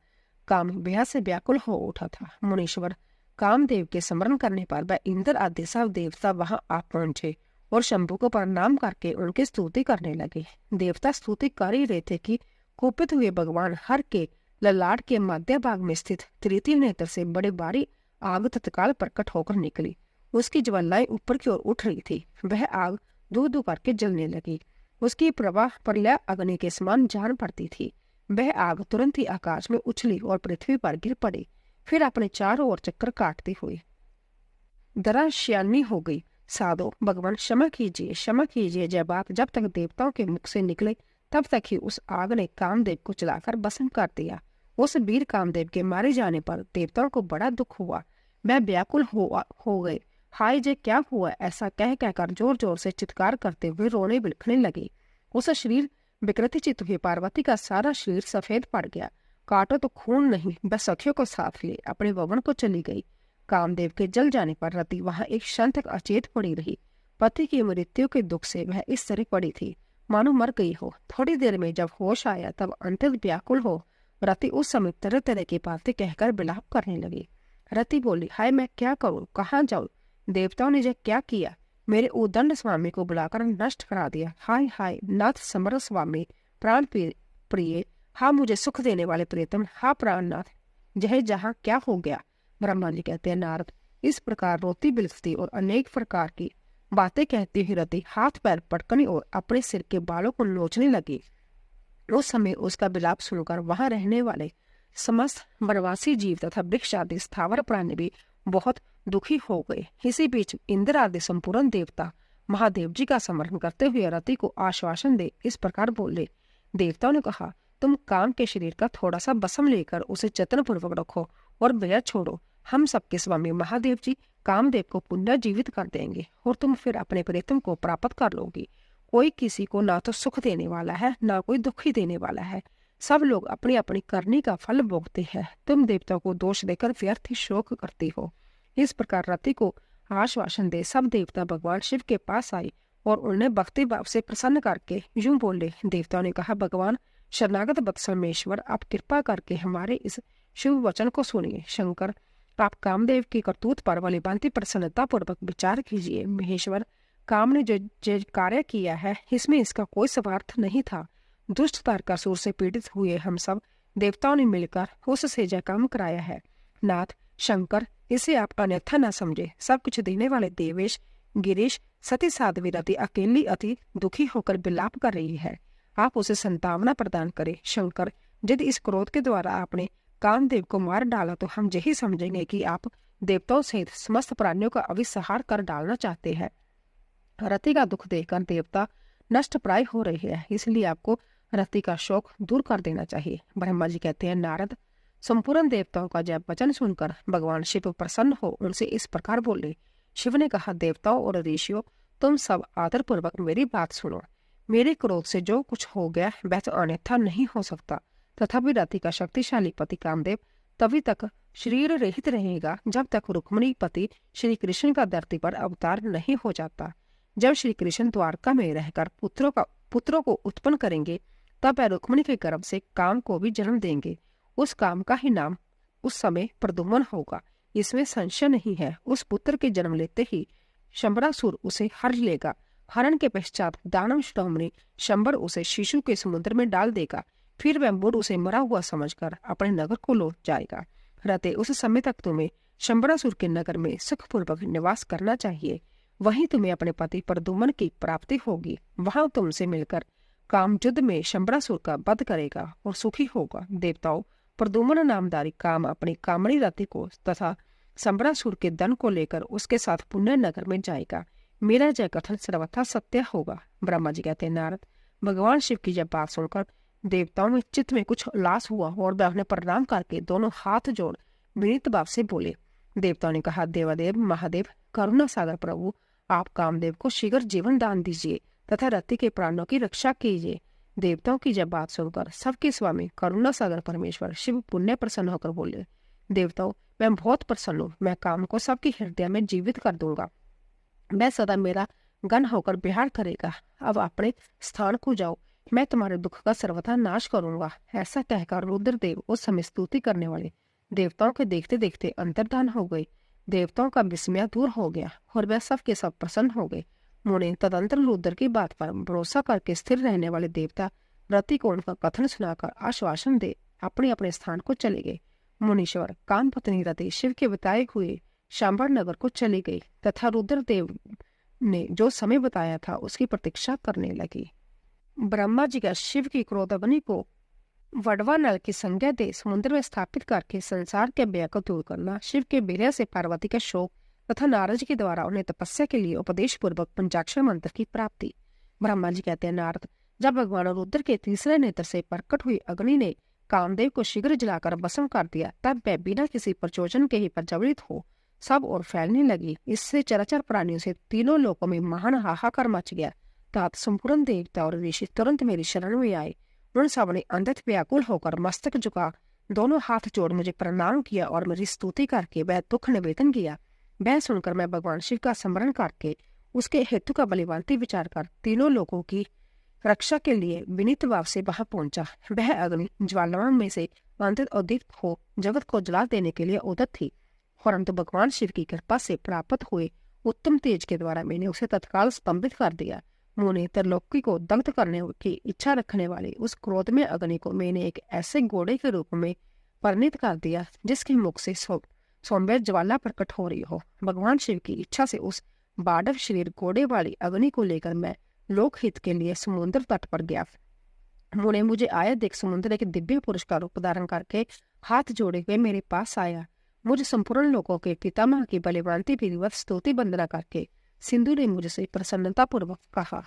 काम बेहद से व्याकुल हो उठा था। मुनीश्वर, कामदेव के स्मरण करने पर वह इंद्र आदि सब देवता वहां आ पहुंचे और शंभु को प्रणाम करके उनकी स्तुति करने लगे। देवता स्तुति कर ही रहे थे कि कुपित हुए भगवान हर के ललाट के मध्य भाग में स्थित तृतीय नेत्र से बड़े भारी आग तत्काल प्रकट होकर निकली। उसकी ज्वालाएं ऊपर की ओर उठ रही थी। वह आग दो दो करके जलने लगी। उसकी प्रवाह प्रलय अग्नि के समान जान पड़ती थी। वह आग तुरंत ही आकाश में उछली और पृथ्वी पर गिर पड़ी, फिर अपने चारों ओर चक्कर काटती हुई दराश्यानी हो गई। साधो, भगवान क्षमा कीजिए, क्षमा कीजिए। जब बात जब तक देवताओं के मुख से निकले तब तक ही उस आग ने कामदेव को चलाकर भस्म कर दिया। उस वीर कामदेव के मारे जाने पर देवताओं को बड़ा दुख हुआ। वह व्याकुल हो गए। हाय, जे क्या हुआ? ऐसा कह कहकर जोर जोर से चित्कार करते हुए रोने बिलखने लगे। उस शरीर विकृति चित हुई पार्वती का सारा शरीर सफेद पड़ गया। काटो तो खून नहीं। वह सखियों को साथ ले अपने भवन को चली गई। कामदेव के जल जाने पर रति वहां एक क्षण तक अचेत पड़ी रही। पति की मृत्यु के दुख से वह इस तरह पड़ी थी मानो मर गई हो। थोड़ी देर में जब होश आया तब अंत्यत व्याकुल हो रति उस समय तरह तरह की बातें कहकर विलाप करने लगी। रति बोली, हाय, मैं क्या करूं, कहाँ जाऊं? देवताओं ने यह क्या किया? मेरे उदंड स्वामी को बुलाकर नष्ट करा दिया। हाय हाय नाथ समर स्वामी, प्राण प्रिय, हाँ मुझे सुख देने वाले प्रियतम, हाँ प्राणनाथ, यह जहाँ क्या हो गया? ब्रह्मा जी कहते हैं, नारद, इस प्रकार रोती बिलखती और अनेक प्रकार की बातें कहती हुई रति हाथ पैर पटकने और अपने सिर के बालों को नोचने लगी। उस समय उसका विलाप सुनकर वहां रहने वाले समस्त वनवासी जीव तथा वृक्ष आदि स्थावर प्राणी भी बहुत दुखी हो गए। इसी बीच इंद्र आदि संपूर्ण देवता महादेव जी का स्मरण करते हुए रति को आश्वासन दे इस प्रकार बोले। देवताओं ने कहा, तुम काम के शरीर का थोड़ा सा बसम लेकर उसे जतन पूर्वक रखो और व्यय छोड़ो। हम सबके स्वामी महादेव जी कामदेव को पुनः जीवित कर देंगे और तुम फिर अपने प्रियतम को प्राप्त कर लोगी। कोई किसी को ना तो सुख देने वाला है, ना कोई दुखी देने वाला है। सब लोग अपनी अपनी करनी का फल भोगते हैं। तुम देवताओं को दोष देकर व्यर्थ ही शोक करती हो। इस प्रकार रति को आश्वासन दे सब देवता भगवान शिव के पास आए और उन्हें भक्ति भाव से प्रसन्न करके यूं बोले। देवताओं ने कहा, भगवान शरणागत वत्समेश्वर, आप कृपा करके हमारे इस शुभ वचन को सुनिए। शंकर, आप कामदेव की करतूत पर वाली भांति प्रसन्नता पूर्वक विचार कीजिए। महेश्वर, काम ने जो कार्य किया है इसमें इसका कोई स्वार्थ नहीं था। दुष्ट तारकासुर से पीड़ित हुए हम सब देवताओं ने मिलकर उससे यह काम कराया है। नाथ शंकर, इसे आप अन्यथा न समझे। सब कुछ देने वाले देवेश गिरीश सती साध्वी रति अकेली अति दुखी होकर विलाप कर रही है। आप उसे संतावना प्रदान करें। शंकर, यदि इस क्रोध के द्वारा आपने कामदेव को मार डाला तो हम यही समझेंगे कि आप देवताओं सहित समस्त प्राणियों का अविसहार कर डालना चाहते हैं। रति का दुख देखकर देवता नष्ट प्राय हो रही है, इसलिए आपको रति का शोक दूर कर देना चाहिए। ब्रह्मा जी कहते हैं, नारद, संपूर्ण देवताओं का जय वचन सुनकर भगवान शिव प्रसन्न हो उनसे इस प्रकार बोले। शिव ने कहा, देवताओं और ऋषियों, तुम सब आदर पूर्वक मेरी बात सुनो। मेरे क्रोध से जो कुछ हो गया वह तो अन्यथा नहीं हो सकता। तथापि रति का शक्तिशाली पति कामदेव तभी तक शरीर रहित रहेगा जब तक रुक्मिणी पति श्री कृष्ण का धरती पर अवतार नहीं हो जाता। जब श्री कृष्ण द्वारका में रहकर पुत्रों को उत्पन्न करेंगे तब वह रुक्मिणी के गर्भ से काम को भी जन्म देंगे। उस काम का ही नाम उस समय प्रद्युम्न होगा, इसमें संशय नहीं है। उस पुत्र के जन्म लेते ही शंबरासुर उसे हर लेगा। हरण के पश्चात दानव शिरोमणि शंबर उसे शिशु के समुद्र में डाल देगा। फिर वह मुड़ उसे मरा हुआ समझकर अपने नगर को लौट जाएगा। रते उस समय तक तुम्हें शंबरासुर के नगर में सुखपूर्वक निवास करना चाहिए। वहीं तुम्हें अपने पति प्रद्युम्न की प्राप्ति होगी। वहां तुमसे मिलकर काम युद्ध में शंबरासुर का वध करेगा और सुखी होगा। देवताओं, प्रद्युम्न नामधारी काम अपनी कामणी रति को तथा शंबरासुर के धन को लेकर उसके साथ पुण्य नगर में जाएगा। मेरा जय कथन सर्वथा सत्य होगा। ब्रह्मा जी कहते हैं, नारद, भगवान शिव की जब बात सुनकर देवताओं में चित्त में कुछ उल्लास हुआ और वह उन्हें प्रणाम करके दोनों हाथ जोड़ विनीत भाव से बोले। देवताओं ने कहा, देवादेव महादेव करुणा सागर प्रभु, आप कामदेव को शीघ्र जीवन दान दीजिए तथा रति के प्राणों की रक्षा कीजिए। देवताओं की जब बात सुनकर सबके स्वामी करुणा सागर परमेश्वर शिव पुण्य प्रसन्न होकर बोले, देवताओं, मैं बहुत प्रसन्न हूँ। मैं काम को सबके हृदय में जीवित कर दूंगा। मैं सदा मेरा गण होकर बिहार करेगा। अब अपने स्थान को जाओ, मैं तुम्हारे दुख का सर्वथा नाश करूंगा। ऐसा कहकर रुद्रदेव उस समय स्तुति करने वाले देवताओं के देखते देखते अंतर्धान हो गए। देवताओं का विस्मय दूर हो गया और वह सब के सब प्रसन्न हो गए। मुनि तदंतर रुद्र की बात पर भरोसा करके स्थिर रहने वाले देवता रति को उनका कथन सुनाकर आश्वासन दे अपने अपने स्थान को चले गए। मुनीश्वर काम पत्नी रति शिव के बताए हुए शांबर नगर को चली गई तथा रुद्रदेव ने जो समय बताया था उसकी प्रतीक्षा करने लगी। ब्रह्मा जी का शिव की क्रोधाग्नि को वडवा नल की संज्ञा दे समुद्र में स्थापित करके संसार के व्यय को दूर करना, शिव के विरह से पार्वती का शोक तथा नारद जी के द्वारा उन्हें तपस्या के लिए उपदेश पूर्वक पंचाक्षर मंत्र की प्राप्ति। ब्रह्मा जी कहते हैं, नारद, जब भगवान रुद्र के तीसरे नेत्र से प्रकट हुई अग्नि ने कामदेव को शीघ्र जलाकर भस्म कर दिया, तब वह बिना किसी प्रचोदन के ही प्रज्वलित हो सब और फैलने लगी। इससे चराचर प्राणियों से तीनों लोकों में महान हाहाकार मच गया। तात संपूर्ण देवता और ऋषि तुरंत मेरी शरण में आए। उन सब ने अंधत व्याकुल होकर मस्तक झुका दोनों हाथ जोड़ मुझे प्रणाम किया और मेरी स्तुति करके वह दुख निवेदन किया। वह सुनकर मैं भगवान शिव का स्मरण करके उसके हेतु का बलिवांति विचार कर तीनों लोगों की रक्षा के लिए विनीत भाव से वहां पहुंचा। वह अग्नि ज्वालाओं में से अंतित उद्दीप्त हो जगत को जला देने के लिए उदत थी, परंतु भगवान शिव की कृपा से प्राप्त हुए उत्तम तेज के द्वारा मैंने उसे तत्काल स्तंभित कर दिया। मुने त्रिलोकी को दग्ध करने की इच्छा रखने वाली उस क्रोध में अग्नि को मैंने एक ऐसे घोड़े के रूप में परिणित कर दिया जिसके मुख से सौम्य ज्वाला प्रकट हो रही हो। भगवान शिव की इच्छा से उस बाडव शरीर घोड़े वाली अग्नि को लेकर मैं लोकहित के लिए समुद्र तट पर गया। मुने मुझे आया देख समुद्र एक दिव्य पुरुष का रूप धारण करके हाथ जोड़े हुए मेरे पास आया। मुझे संपूर्ण लोगों के पितामह की बलिभांति विधिवत स्तुति वंदना करके सिंधु ने मुझसे प्रसन्नता पूर्वक कहा।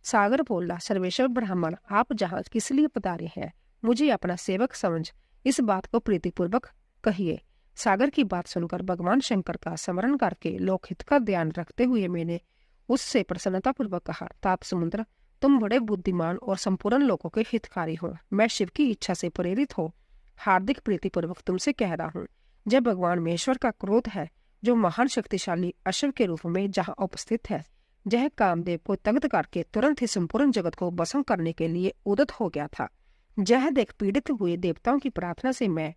सागर बोला, सर्वेश्वर ब्राह्मण, आप जहाँ किस लिए पधारे हैं? मुझे अपना सेवक समझ इस बात को प्रीतिपूर्वक कहिए। सागर की बात सुनकर भगवान शंकर का स्मरण करके लोकहित का ध्यान रखते हुए मैंने उससे प्रसन्नता पूर्वक कहा, तात समुद्र, तुम बड़े बुद्धिमान और संपूर्ण लोगों के हितकारी हो। मैं शिव की इच्छा से प्रेरित हो हार्दिक प्रीतिपूर्वक तुमसे कह रहा हूँ, जब भगवान महेश्वर का क्रोध है, जो महान शक्तिशाली अश्व के रूप में जहाँ उपस्थित है, यह कामदेव को तग्ध करके तुरंत ही संपूर्ण जगत को भस्म करने के लिए उद्यत हो गया था। यह देख पीड़ित हुए देवताओं की प्रार्थना से मैं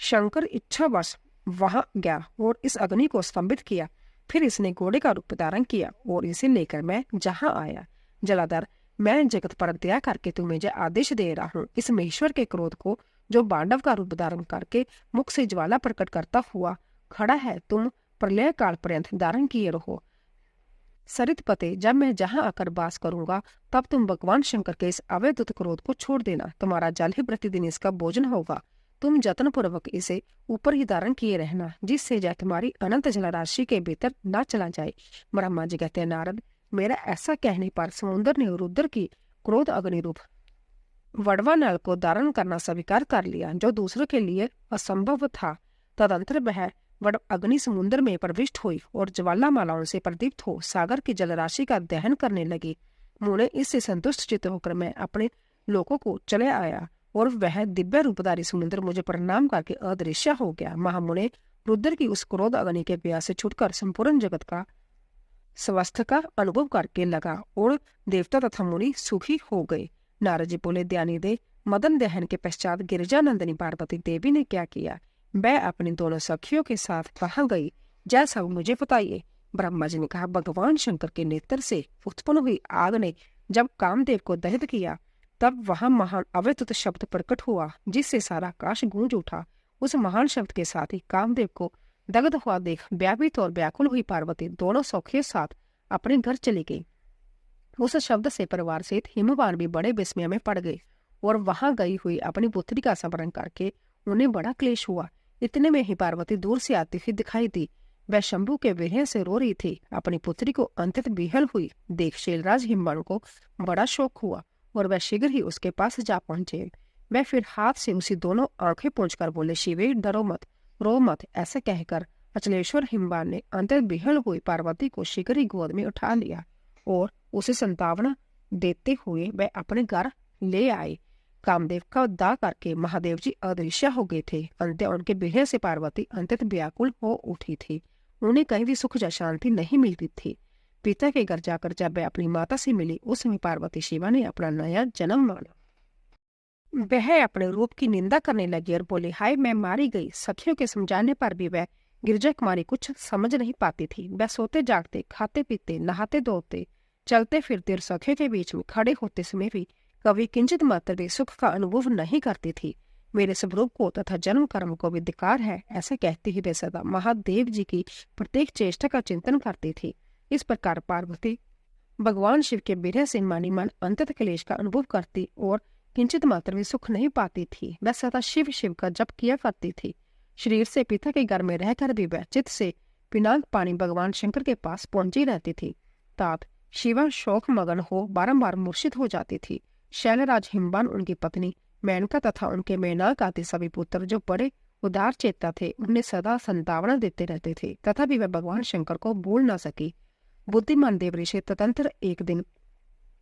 शंकर इच्छावश वहां गया और इस अग्नि को स्तंभित किया। फिर इसने घोड़े का रूप धारण किया और इसे लेकर मैं जहां आया। जलाधर, मैं जगत पर दया करके तुम्हें जो आदेश दे रहा हूँ, इस महेश्वर के क्रोध को जो बांडव का रूप धारण करके मुख से ज्वाला प्रकट करता हुआ खड़ा है, तुम प्रलय काल पर्यंत धारण किए रहो। सरित पते, जब मैं जहां आकर वास करूंगा, तब तुम भगवान शंकर के इस अवैधुत क्रोध को छोड़ देना। तुम्हारा जल ही प्रतिदिन इसका भोजन होगा। तुम जतन पूर्वक इसे ऊपर ही धारण किए रहना, जिससे जय तुम्हारी अनंत जलराशि के भीतर न चला जाए। ब्रह्मा जी कहते हैं, नारद, मेरा ऐसा कहने पर समुद्र ने रुद्र की क्रोध अग्नि रूप वड़वा नल को धारण करना स्वीकार कर लिया, जो दूसरों के लिए असंभव था। तदंतर वह वड़ अग्नि समुद्र में प्रविष्ट हुई और ज्वालामालाओं से प्रदीप्त हो सागर की जलराशि का दहन करने लगी। मुने इससे संतुष्ट चित्त होकर मैं अपने लोगों को चले आया और वह दिव्य रूपधारी समुद्र मुझे प्रणाम करके अदृश्य हो गया। महामुने रुद्र की उस क्रोध अग्नि के व्यास से छुटकर संपूर्ण जगत का स्वस्थ का अनुभव करके लगा और देवता तथा मुनि सुखी हो गए। नारद जी बोले, ध्यानी दे, मदन दहन के पश्चात गिरिजानंदिनी पार्वती देवी ने क्या किया? मैं अपनी दोनों सखियों के साथ कहाँ गई, जैसा मुझे बताइए। ब्रह्मा जी ने कहा, भगवान शंकर के नेत्र से उत्पन्न हुई आग ने जब कामदेव को दहित किया, तब वहां महान अवैधुत शब्द प्रकट हुआ, जिससे सारा आकाश गूंज उठा। उस महान शब्द के साथ ही कामदेव को दग्ध हुआ देख व्यापित और व्याकुल हुई पार्वती दोनों सखियों साथ अपने घर चली गई। उस शब्द से परिवार सहित हिमवान भी बड़े विस्मय में पड़ गए और वहां गई हुई अपनी पुत्री का स्मरण करके उन्हें बड़ा क्लेश हुआ। इतने में ही पार्वती दूर से आती हुई दिखाई दी। वह शंभु के विरह से रो रही थी। अपनी पुत्री को अंतत विहल हुई देख शैलराज हिमवान को बड़ा शोक हुआ और वह शीघ्र ही उसके पास जा पहुंचे। वह फिर हाथ से उसी दोनों आंखें पोंछकर बोले, शिवे, डरो मत, रो मत। ऐसे कहकर अचलेश्वर हिमवान ने अंतत विहल हुई पार्वती को शीघ्र ही गोद में उठा लिया और उसे संतावना देते हुए वह अपने घर ले आए। कामदेव का दाह करके महादेव जी अदृश्य हो गए थे। अंत उनके विरह से पार्वती अंतत व्याकुल हो उठी थी। उन्हें कहीं भी सुख या शांति नहीं मिलती थी। पिता के घर जाकर जब वह अपनी माता से मिली, उस समय पार्वती शिवा ने अपना नया जन्म माना। वह अपने रूप की निंदा करने लगी और बोले, हाय, मैं मारी गई। सखियों के समझाने पर भी वह गिरजा कुमारी कुछ समझ नहीं पाती थी। वह सोते जागते, खाते पीते, नहाते धोते, चलते फिरते और सखियों के बीच में खड़े होते समय भी कभी किंचित मात्र भी सुख का अनुभव नहीं करती थी। मेरे स्वरूप को तथा जन्म कर्म को भी धिक्कार है, ऐसे कहती ही वे सदा महादेव जी की प्रत्येक चेष्टा का चिंतन करती थी। इस प्रकार पार्वती भगवान शिव के विरह से मानी मन अंतत क्लेश का अनुभव करती और किंचित मात्र भी सुख नहीं पाती थी। वह सदा शिव शिव का जप किया करती थी। शरीर से पिता के घर में रहकर भी वह चित्त से पिनाक पानी भगवान शंकर के पास पहुंची रहती थी। तात शिवा शोक मगन हो बारंबार मूर्छित हो जाती थी। शैलराज हिमवान, उनकी पत्नी मेनका तथा उनके मेनाक आदि सभी पुत्र जो बड़े उदार चेता थे, उन्हें सदा संतावना देते रहते थे, तथा भी वह भगवान शंकर को भूल न सकी। बुद्धिमान देव ऋषि तदंतर एक दिन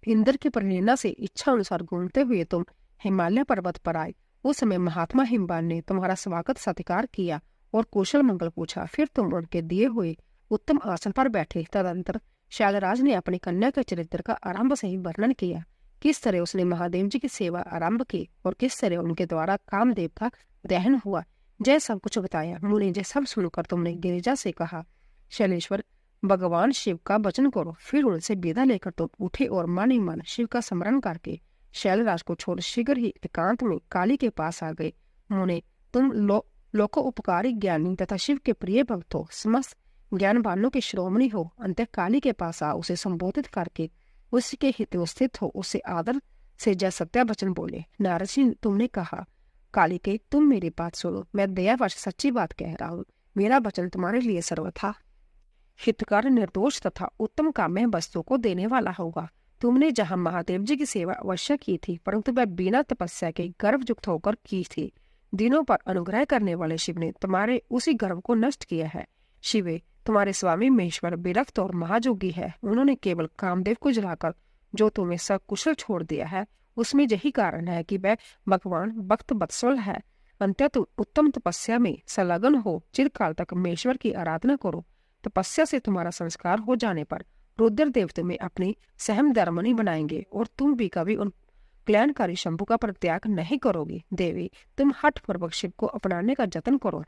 इंद्र की प्रेरणा से इच्छा अनुसार घूमते हुए तुम हिमालय पर्वत पर आए। उस समय महात्मा हिमवान ने तुम्हारा स्वागत सत्कार किया और कुशल मंगल पूछा। फिर तुम उनके दिए हुए उत्तम आसन पर बैठे। तदंतर शैलराज ने अपनी कन्या के चरित्र का आरंभ से ही वर्णन किया, किस तरह उसने महादेव जी की सेवा आरंभ की और किस तरह उनके द्वारा कामदेव का दहन हुआ। जय सब कुछ बताया। मुनि, जय सब सुनकर तुमने गिरिजा से कहा, शैलेश्वर, भगवान शिव का वचन करो। फिर उनसे विदा लेकर तुम उठे और मन ही मन शिव का स्मरण करके शैलराज को छोड़ शीघ्र ही एकांत में काली के पास आ गए। मुने, तुम लोको उपकारी ज्ञानी तथा शिव के प्रिय भक्त हो, समस्त ज्ञानवानों के शिरोमणि हो। अंत काली के पास आ उसे संबोधित करके उसके हित स्थित हो, उससे आदर से जय सत्या वचन बोले। नारद जी, तुमने कहा, काली के तुम मेरी बात सुनो, मैं दयावश सच्ची बात कह रहा हूँ। मेरा वचन तुम्हारे लिए सर्वथा हितकर, निर्दोष तथा उत्तम काम्य वस्तु को देने वाला होगा। तुमने जहाँ महादेव जी की सेवा अवश्य की थी, परंतु वह बिना तपस्या के गर्वयुक्त होकर की थी। दिनों पर अनुग्रह करने वाले शिव ने तुम्हारे उसी गर्व को नष्ट किया है। शिवे, तुम्हारे स्वामी महेश्वर विरक्त और महाजोगी है। उन्होंने केवल कामदेव को जलाकर जो तुम्हें सकुशल छोड़ दिया है, उसमें यही कारण है कि वह भगवान भक्त वत्सल है। अंत्य तुम उत्तम तपस्या में संलग्न हो, चिरकाल तक महेश्वर की आराधना करो। तपस्या से तुम्हारा संस्कार हो जाने पर रुद्रदेव तुम्हें अपनी सहमधर्मिणी बनाएंगे और तुम भी कभी उन कल्याणकारी शंभु का परित्याग नहीं करोगी। देवी, तुम हठ पूर्वक शिव को अपनाने का जतन करो।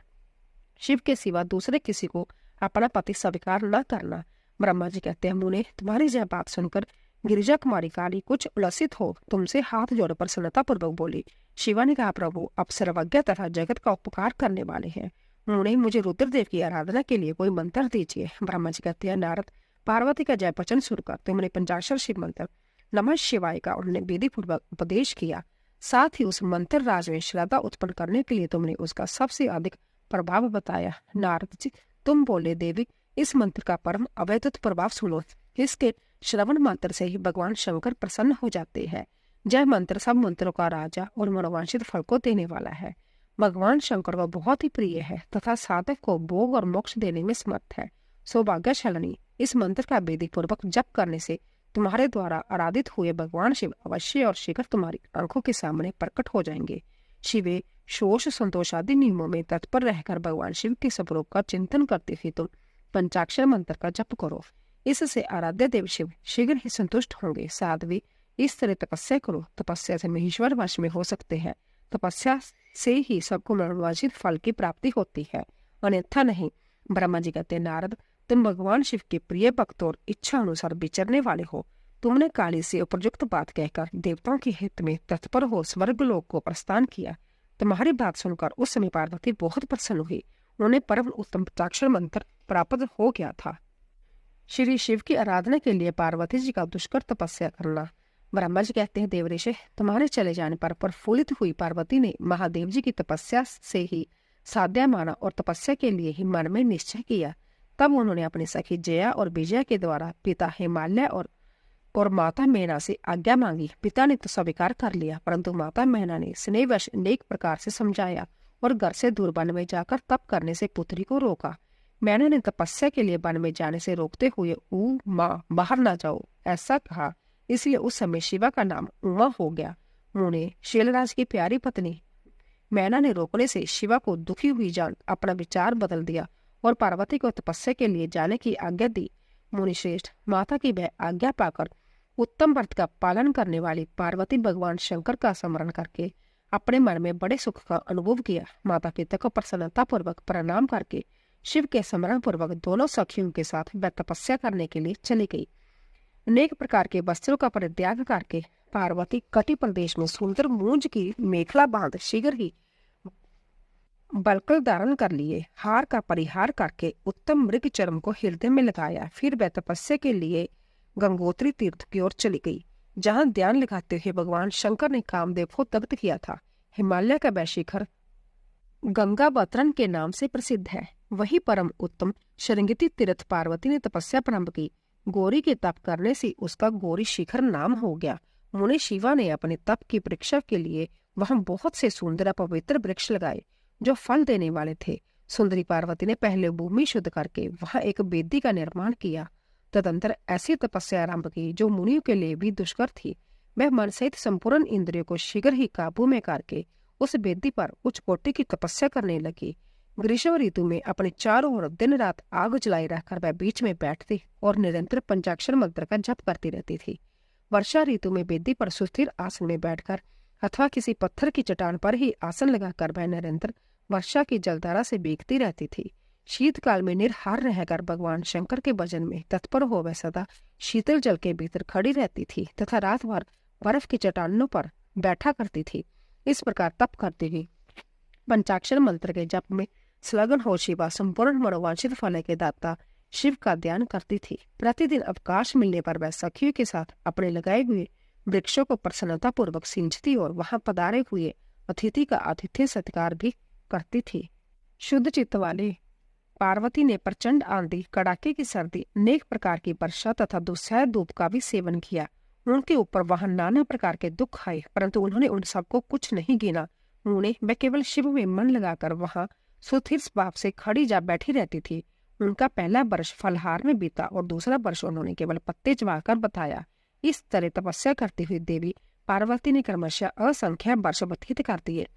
शिव के सिवा दूसरे किसी को अपना पति स्वीकार न करना। ब्रह्मा जी कहते हैं, मुने, तुम्हारी यह बात सुनकर गिरिजा कुमारी काली कुछ उलसित हो तुमसे हाथ जोड़ प्रसन्नता पूर्वक बोली। शिवा ने कहा, प्रभु, आप सर्वज्ञ तथा जगत का उपकार करने वाले हैं। मुने, मुझे रुद्रदेव की आराधना के लिए कोई मंत्र दीजिए। ब्रह्मा जी कहते हैं, नारद, पार्वती का जय वचन सुनकर तुमने पंचाक्षर शिव मंत्र नमः शिवाय का उन्होंने विधि पूर्वक उपदेश किया। साथ ही उस मंत्र राज में श्रद्धा उत्पन्न करने के लिए तुमने उसका सबसे अधिक प्रभाव बताया। नारद जी, तुम बोले, देवी, इस मंत्र का परम अवैध प्रभाव सुनो। इसके श्रवण मात्र से ही भगवान शंकर प्रसन्न हो जाते हैं। जय मंत्र सब मंत्रों का राजा और मनोवांछित फल को देने वाला है। भगवान शंकर को बहुत ही प्रिय है तथा साधक को भोग और मोक्ष देने में समर्थ है। सौभाग्यशालिनी, इस मंत्र का विधि पूर्वक जप करने से तुम्हारे द्वारा आराधित हुए भगवान शिव अवश्य और शीघ्र तुम्हारी आंखों के सामने प्रकट हो जाएंगे। शिवे, शोष संतोष आदि नियमों में तत्पर रहकर भगवान शिव के स्वरूप का चिंतन करते हुए तुम पंचाक्षर मंत्र का जप करो। इससे आराध्य देव शिव शीघ्र ही संतुष्ट होंगे। साध्वी, इस तरह तपस्या करो। तपस्या से महेश्वर वश में हो सकते हैं। तपस्या से ही सबको मनोवांछित फल की प्राप्ति होती है, अन्यथा नहीं। ब्रह्मा जी कहते, नारद, तुम भगवान शिव के प्रिय भक्त और इच्छा अनुसार विचरने वाले हो। तुमने काली से उपयुक्त बात कहकर देवताओं के हित में तत्पर हो स्वर्ग लोक को प्रस्थान किया। तुम्हारी बात सुनकर उस समय पार्वती बहुत प्रसन्न हुई। उन्हें परम उत्तम पंचाक्षर मंत्र प्राप्त हो गया था। श्री शिव की आराधना के लिए पार्वती जी का दुष्कर तपस्या करना। ब्रह्मा जी कहते हैं, देवऋषि, तुम्हारे चले जाने पर प्रफुल्लित हुई पार्वती ने महादेव जी की तपस्या से ही साध्या माना और तपस्या के लिए ही मन में निश्चय किया। तब उन्होंने अपनी सखी जया और विजया के द्वारा पिता हिमालय और माता मैना से आज्ञा मांगी। पिता ने तो स्वीकार कर लिया, परंतु माता मैना ने स्नेहवश अनेक प्रकार से समझाया और घर से दूर वन में जाकर तप करने से पुत्री को रोका। मैना ने तपस्या के लिए वन में जाने से रोकते हुए माँ बाहर ना जाओ ऐसा कहा, इसलिए उस समय शिवा का नाम उमा हो गया। उन्होंने शैलराज की प्यारी पत्नी मैना ने रोकने से शिवा को दुखी हुई जान अपना विचार बदल दिया और पार्वती को तपस्या के लिए जाने की आज्ञा दी। मुनिश्रेष्ठ, माता की वह आज्ञा पाकर उत्तम व्रत का पालन करने वाली पार्वती भगवान शंकर का स्मरण करके अपने मन में बड़े सुख का अनुभव किया। माता पिता को प्रसन्नता पूर्वक प्रणाम करके शिव के स्मरण पूर्वक दोनों सखियों के साथ वह तपस्या करने के लिए चली गई। अनेक प्रकार के वस्त्रों का परित्याग करके पार्वती कटी प्रदेश में सुंदर मूंज की मेखला बांध शीघ्र ही बलकल धारण कर लिए। हार का परिहार करके उत्तम मृग चर्म को हृदय में लगाया। फिर वह तपस्या के लिए गंगोत्री तीर्थ की ओर चली गई, जहां ध्यान लगाते हुए भगवान शंकर ने कामदेव को तप्त किया था। हिमालय का वह शिखर गंगावतरण के नाम से प्रसिद्ध है। वही परम उत्तम शृंगेरी तीर्थ पार्वती ने तपस्या प्रारंभ की। गौरी के तप करने से उसका गौरी शिखर नाम हो गया। मुनि शिवा ने अपने तप की परीक्षा के लिए वहां बहुत से सुंदर पवित्र वृक्ष लगाए जो फल देने वाले थे। सुंदरी पार्वती ने पहले भूमि शुद्ध करके वहां एक वेदी का निर्माण किया। तदंतर ऐसी तपस्या आरंभ की जो मुनियों के लिए भी दुष्कर थी। वह मन सहित संपूर्ण इंद्रियों को शीघ्र ही काबू में करके उस वेदी पर उच्च कोटि की तपस्या करने लगी। ग्रीष्म ऋतु में अपने चारों ओर दिन रात आग जलाई रहकर वह बीच में बैठती और निरंतर पंचाक्षर मंत्र का जप करती रहती थी। वर्षा ऋतु में वेदी पर सुस्थिर आसन में बैठकर अथवा किसी पत्थर की चट्टान पर ही आसन लगाकर वह निरंतर वर्षा की जलधारा से भीगती रहती थी। शीतकाल में निरहार रहकर भगवान शंकर के भजन में तत्पर हो वह सदा शीतल जल के भीतर खड़ी रहती थी तथा रात भर बर्फ की चट्टानों पर बैठा करती थी। इस प्रकार तप करती हुई पंचाक्षर मंत्र के जप में संलग्न हो शिवा संपूर्ण मनोवांछित फल के दाता शिव का ध्यान करती थी। प्रतिदिन अवकाश मिलने पर वह सखियों के साथ अपने लगाए हुए वृक्षों को प्रसन्नता पूर्वक सींचती और वहां पधारे हुए अतिथि का आतिथ्य सत्कार भी करती थी। शुद्ध चित्त वाली पार्वती ने प्रचंड आंधी, कड़ाके की सर्दी, अनेक प्रकार की वर्षा तथा दुस्सह धूप का भी सेवन किया। उनके ऊपर वहां नाना प्रकार के दुख आए, परंतु उन्होंने उन सबको कुछ नहीं गिना। उन्हें वह केवल शिव में मन लगाकर वहां सुस्थिर भाव से खड़ी जा बैठी रहती थी। उनका पहला वर्ष फलहार में बीता और दूसरा वर्ष उन्होंने केवल पत्ते चबाकर बताया। इस तरह तपस्या करती हुई देवी पार्वती ने क्रमशः असंख्य वर्ष व्यतीत कर दिए।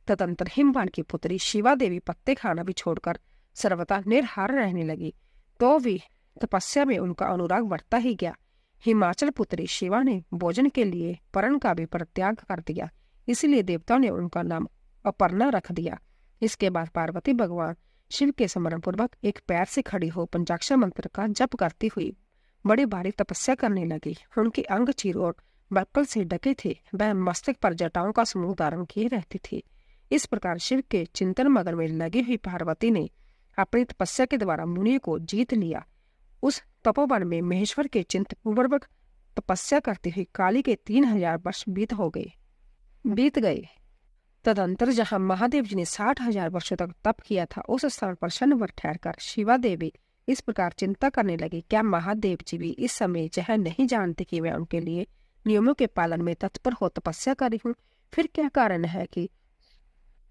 तदंतर हिमवान की पुत्री शिवा देवी पत्ते खाना भी छोड़कर सर्वथा निरहार रहने लगी। तो भी तपस्या में उनका अनुराग बढ़ता ही गया। हिमाचल पुत्री शिवा ने भोजन के लिए परण का भी परित्याग कर दिया, इसलिए देवताओं ने उनका नाम अपर्णा रख दिया। इसके बाद पार्वती भगवान शिव के स्मरण पूर्वक एक पैर से खड़ी हो पंचाक्षर मंत्र का जप करती हुई बड़ी भारी तपस्या करने लगी। उनके अंग चीर और बक्कल से ढके थे। वह मस्तक पर जटाओं का समूह धारण किए रहती थी। इस प्रकार शिव के चिंतन मगन में लगी हुई पार्वती ने अपनी तपस्या के द्वारा मुनि को जीत लिया। उस तपोवन में महेश्वर के चिंतन पूर्वक तपस्या करती हुई काली के 3000 वर्ष बीत गए। तदंतर जहाँ महादेव जी ने 60,000 वर्षों तक तप किया था, उस स्थान पर क्षण ठहरकर शिवा देवी इस प्रकार चिंता करने लगी, क्या महादेव जी भी इस समय यह नहीं जानते कि मैं उनके लिए नियमों के पालन में तत्पर हो तपस्या कर रही हूँ? फिर क्या कारण है कि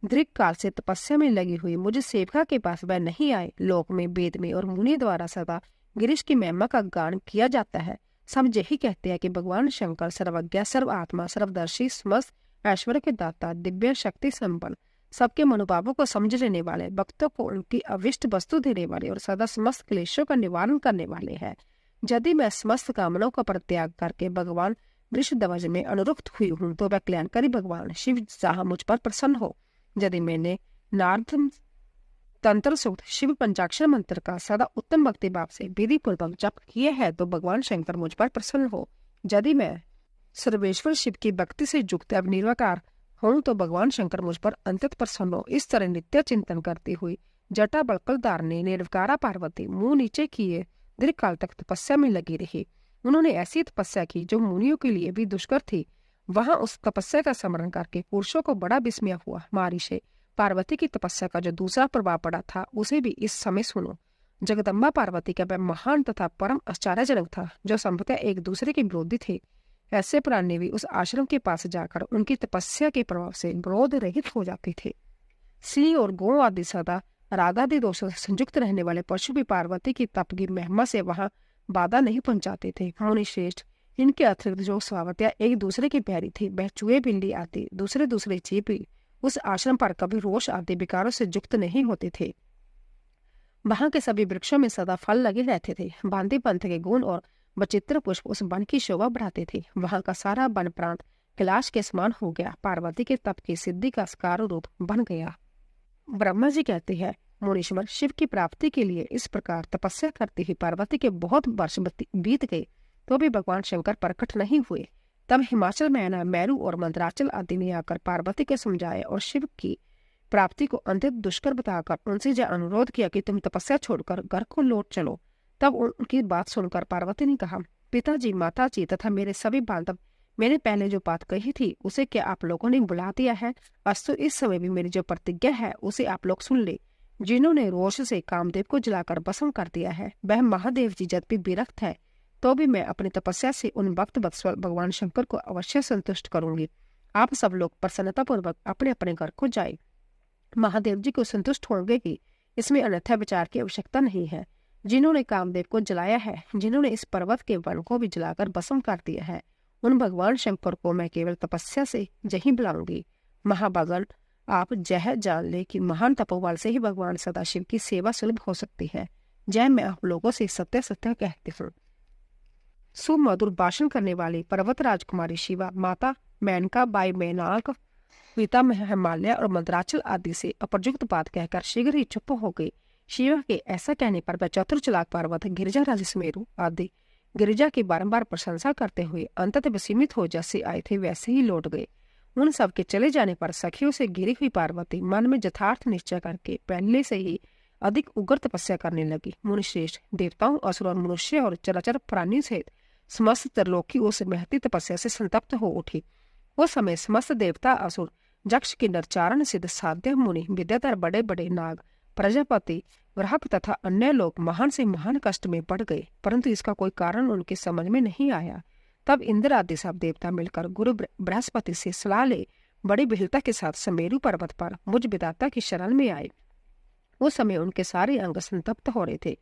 दीर्घ काल से तपस्या में लगी हुई मुझ सेविका के पास वह नहीं आए? लोक में, वेद में और मुनि द्वारा सदा गिरीश की महिमा का गान किया जाता है। सब यही कहते हैं कि भगवान शंकर सर्वज्ञ, सर्व आत्मा, सर्वदर्शी, समस्त ऐश्वर्य के दाता, दिव्य शक्ति संपन्न, सबके मनोभावों को समझ लेने वाले, भक्तों को उनकी अविष्ट वस्तु देने वाले और सदा समस्त क्लेशों का निवारण करने वाले हैं। यदि मैं समस्त कामनाओं का परित्याग करके भगवान वृषध्वज में अनुरुक्त हुई हूँ, तो वह कल्याणकारी भगवान शिव जहाँ मुझ पर प्रसन्न हो। यदि मैंने नारद तंत्र सूक्त शिव पंचाक्षर मंत्र का सदा उत्तम भक्ति भाव से विधि पूर्वक जप किए है, तो भगवान शंकर मुझ पर प्रसन्न हो। यदि मैं सर्वेश्वर शिव की भक्ति से युक्त अब निर्विकार हूँ, तो भगवान शंकर मुझ पर अंत्यत प्रसन्न हो। इस तरह नित्य चिंतन करती हुई जटा बलकलदार ने निर्विकारा पार्वती मुंह नीचे किए दीर्घ काल तक तपस्या में लगी रही। उन्होंने ऐसी तपस्या की जो मुनियों के लिए भी दुष्कर थी। वहां उस तपस्या का स्मरण करके पुरुषों को बड़ा विस्मय हुआ। महर्षि पार्वती की तपस्या का जो दूसरा प्रभाव पड़ा था, उसे भी इस समय सुनो। जगदम्बा पार्वती का वह महान तथा परम आश्चर्यजनक था, जो संभवतः एक दूसरे के विरोधी थे। ऐसे प्राण ने भी उस आश्रम के पास जाकर उनकी तपस्या के प्रभाव से विरोध रहित हो जाते थे। सिंह और गौ आदि सदा रागादि दोषों से संयुक्त रहने वाले पशु भी पार्वती की तप की महिमा से वहां बाधा नहीं पहुंचाते थे। मुनि श्रेष्ठ, इनके अतिरिक्त जो स्वावत्या एक दूसरे की प्यारी थी, वह चूहे, बिल्ली आदि दूसरे जीव भी उस आश्रम पर कभी रोष आदि विकारों से युक्त नहीं होते थे। वहां के सभी वृक्षों में सदा फल लगे रहते थे। भांति पंथ के गुण और बचित्र पुष्प उस वन की शोभा बढ़ाते थे। वहां का सारा वन प्रांत कैलाश के समान हो गया। पार्वती के तप की सिद्धि का साकार रूप बन गया। ब्रह्मा जी कहते हैं, मुनीश्वर शिव की प्राप्ति के लिए इस प्रकार तपस्या करती हुई पार्वती के बहुत वर्ष बीत गए, तो भी भगवान शंकर प्रकट नहीं हुए। तब हिमाचल, मैना, मेरू और मंदराचल आदि ने आकर पार्वती को समझाया और शिव की प्राप्ति को अंतिम दुष्कर बताकर उनसे यह अनुरोध किया कि तुम तपस्या छोड़कर घर को लौट चलो। तब उनकी बात सुनकर पार्वती ने कहा, पिताजी, माताजी तथा मेरे सभी बांधव, मैंने पहले जो बात कही थी उसे क्या आप लोगों ने बुला दिया है? अस्तु इस समय भी मेरी जो प्रतिज्ञा है उसे आप लोग सुन ले। जिन्होंने रोष से कामदेव को जलाकर भस्म कर दिया है, वह महादेव जी यद्यपि विरक्त है, तो भी मैं अपनी तपस्या से उन भक्त वत्सल भगवान शंकर को अवश्य संतुष्ट करूंगी। आप सब लोग प्रसन्नता पूर्वक अपने अपने घर को जाए। महादेव जी को संतुष्ट होंगे कि इसमें अन्यथा विचार की आवश्यकता नहीं है। जिन्होंने कामदेव को जलाया है, जिन्होंने इस पर्वत के वन को भी जलाकर भस्म कर दिया है, उन भगवान शंकर को मैं केवल तपस्या से यही बुलाऊंगी। महाभगन, आप यह जान ले कि महान तपोबल से ही भगवान सदाशिव की सेवा सुलभ हो सकती है। जय मैं आप लोगों से सत्य सत्य कहती हूँ। सुमधुर भाषण करने वाली पर्वत राजकुमारी शिवा, माता मेनका, बाई मैनाक, पिता हिमालय और मंदराचल आदि से अप्रयुक्त बात कहकर शीघ्र ही चुप हो गई। शिवा के ऐसा कहने पर वह चतुर चालाक पार्वती, गिरिजाराज सुमेरु आदि गिरिजा की बारंबार प्रशंसा करते हुए अंततः सीमित हो जैसे आए थे वैसे ही लौट गए। उन सब के चले जाने पर सखियों से घिरी हुई पार्वती मन में यथार्थ निश्चय करके पहले से ही अधिक उग्र तपस्या करने लगी। मुनिश्रेष्ठ देवताओं, असुर और मनुष्य और चराचर प्राणी सहित समस्त त्रिलोकी उस महती तपस्या से संतप्त हो उठी। उस समय समस्त देवता, असुर, यक्ष, किन्नर, चारण, सिद्ध, साध्य, मुनि, विद्याधर, बड़े बड़े नाग, प्रजापति, ग्राहक तथा अन्य लोग महान से महान कष्ट में पड़ गए, परंतु इसका कोई कारण उनके समझ में नहीं आया। तब इंद्र आदि सब देवता मिलकर गुरु बृहस्पति से सलाह ले बड़ी विहलता के साथ सुमेरु पर्वत पर मुझ विधाता की शरण में आए। उस समय उनके सारे अंग संतप्त हो रहे थे।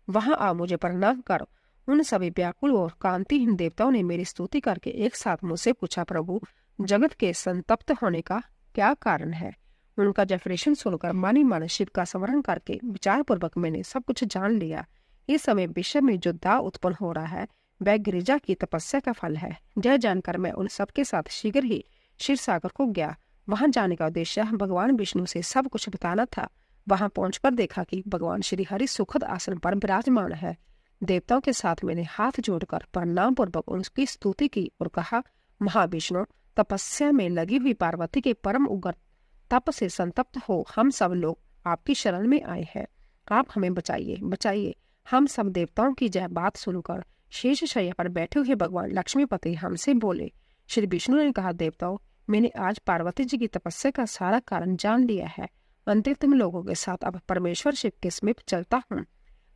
वहां आ मुझे प्रणाम कर उन सभी व्याकुल और कांतिहीन देवताओं ने मेरी स्तुति करके एक साथ मुझसे पूछा, प्रभु, जगत के संतप्त होने का क्या कारण है? उनका जब प्रश्न सुनकर मानी मन शिव का स्मरण करके विचार पूर्वक मैंने सब कुछ जान लिया। इस समय विश्व में जो दाव उत्पन्न हो रहा है वह गिरिजा की तपस्या का फल है। यह जानकर मैं उन सबके साथ शीघ्र ही क्षीर सागर को गया। वहां जाने का उद्देश्य भगवान विष्णु से सब कुछ बताना था। वहां पहुंचकर देखा कि भगवान श्री हरि सुखद आसन पर विराजमान है। देवताओं के साथ मैंने हाथ जोड़कर प्रणाम पूर्वक उनकी स्तुति की और कहा, महाविष्णु, तपस्या में लगी हुई पार्वती के परम उग्र तप से संतप्त हो हम सब लोग आपकी शरण में आए हैं। आप हमें बचाइए, बचाइए। हम सब देवताओं की यह बात सुनकर शेष शैया पर बैठे हुए भगवान लक्ष्मीपति हमसे बोले। श्री विष्णु ने कहा, देवताओं, मैंने आज पार्वती जी की तपस्या का सारा कारण जान लिया है। अंतिम तुम लोगों के साथ अब परमेश्वर शिव के समीप चलता हूँ।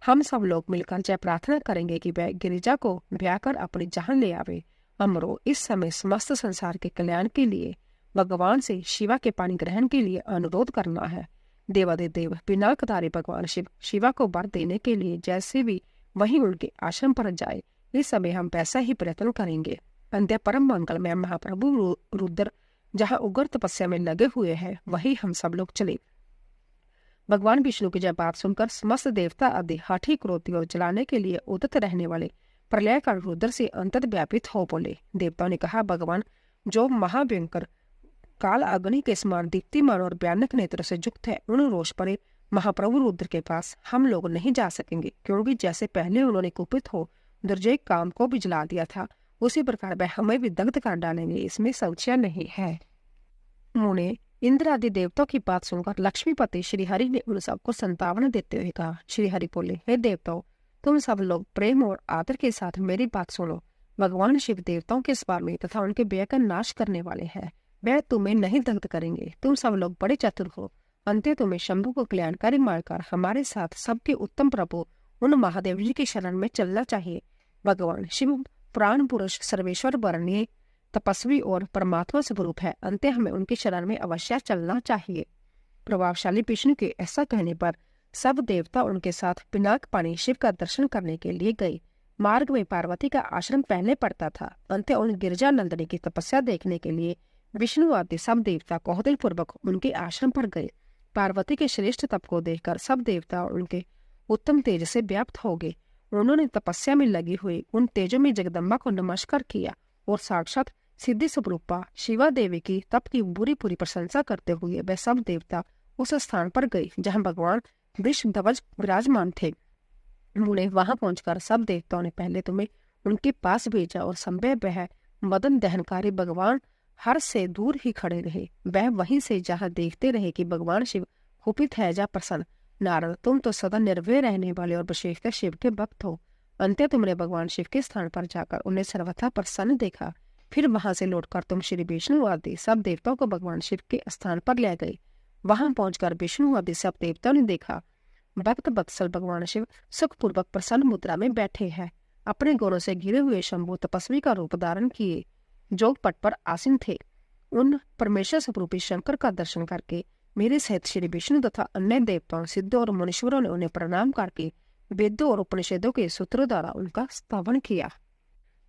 हम सब लोग मिलकर जय प्रार्थना करेंगे कि वह गिरिजा को ब्याह कर अपनी जान ले आवे। अमरो, इस समय समस्त संसार के कल्याण के लिए भगवान से शिवा के पानी ग्रहण के लिए अनुरोध करना है। देवादिदेव पिनाकधारी भगवान शिव शिवा को वर देने के लिए जैसे भी वहीं उनके आश्रम पर जाए, इस समय हम वैसा ही प्रयत्न करेंगे। अंत्य परम मंगल में महाप्रभु रुद्र जहाँ उग्र तपस्या में लगे हुए हैं वही हम सब लोग चले। भगवान विष्णु की जब बात सुनकर समस्त देवता आदि हाथी, क्रोधी और जलाने के लिए उदत रहने वाले प्रलयकाल रुद्र से अंतत व्यापित हो बोले। देवताओं ने कहा, भगवान जो महाभयंकर काल अग्नि के समान दीप्तिमान और भयानक नेत्र से युक्त है, उन रोष परे महाप्रभु रुद्र के पास हम लोग नहीं जा सकेंगे, क्योंकि जैसे पहले उन्होंने कुपित हो दुर्जय काम को भी जला दिया था, उसी प्रकार वह हमें भी दग्ध कर डालेंगे, इसमें संशय नहीं है। मुने इंद्र आदि देवताओं की बात सुनकर लक्ष्मीपति श्री हरि ने उन सबको संतावना देते हुए कहा। श्री हरि बोले, हे देवताओं, तुम सब लोग प्रेम और आदर के साथ मेरी बात सुनो। भगवान शिव देवताओं के स्वामी तथा उनके व्यय का नाश करने वाले हैं। वह तुम्हें नहीं दग्ध करेंगे। तुम सब लोग बड़े चतुर हो। अंत्य तुम्हें शंभु को कल्याणकारी मानकर हमारे साथ सबके उत्तम प्रभु उन महादेव जी की शरण में चलना चाहिए। भगवान शिव प्राण पुरुष, सर्वेश्वर, वर्णीय, तपस्वी और परमात्मा स्वरूप है। अंत्य हमें उनकी शरण में अवश्य चलना चाहिए। प्रभावशाली विष्णु के ऐसा कहने पर सब देवता उनके साथ पिनाक पानी शिव का दर्शन करने के लिए गए। मार्ग में पार्वती का आश्रम पहले पड़ता था। अंत्य उन गिरिजा नंदिनी की तपस्या देखने के लिए विष्णु आदि सब देवता कौतूहल पूर्वक उनके आश्रम पर गए। पार्वती के श्रेष्ठ तप को देखकर सब देवता उनके उत्तम तेज से व्याप्त हो गए। उन्होंने तपस्या में लगी हुई उन तेजों में जगदम्बा को नमस्कार किया और साक्षात सिद्धि स्वरूपा शिवा देवी की तप की पूरी प्रशंसा करते हुए वे सब देवता उस स्थान पर गए जहां भगवान वृषध्वज विराजमान थे। उन्होंने वहां पहुंचकर सब देवताओं ने पहले तुम्हें उनके पास भेजा और संभव वह मदन दहनकारी भगवान हर से दूर ही खड़े रहे। वह वहीं से जहां देखते रहे कि भगवान शिव कुपित है या प्रसन्न। नारद, तुम तो सदा निर्भय रहने वाले और विशेषकर शिव के भक्त हो। अंत्य तुमने भगवान शिव के स्थान पर जाकर उन्हें सर्वथा प्रसन्न देखा। फिर वहां से लौटकर तुम श्री विष्णु आदि सब देवताओं को भगवान शिव के स्थान पर ले गए। वहां पहुंचकर विष्णु आदि सब देवताओं ने देखा भक्त वत्सल भगवान शिव सुखपूर्वक प्रसन्न मुद्रा में बैठे हैं। अपने गुणों से घिरे हुए शंभु तपस्वी का रूप धारण किए जोग पट पर आसीन थे। उन परमेश्वर स्वरूपी शंकर का दर्शन करके मेरे सहित श्री विष्णु तथा अन्य देवताओं, सिद्धों और मुनीश्वरों ने उन्हें प्रणाम करके वेदों और उपनिषदों के सूत्रों द्वारा उनका स्तवन किया।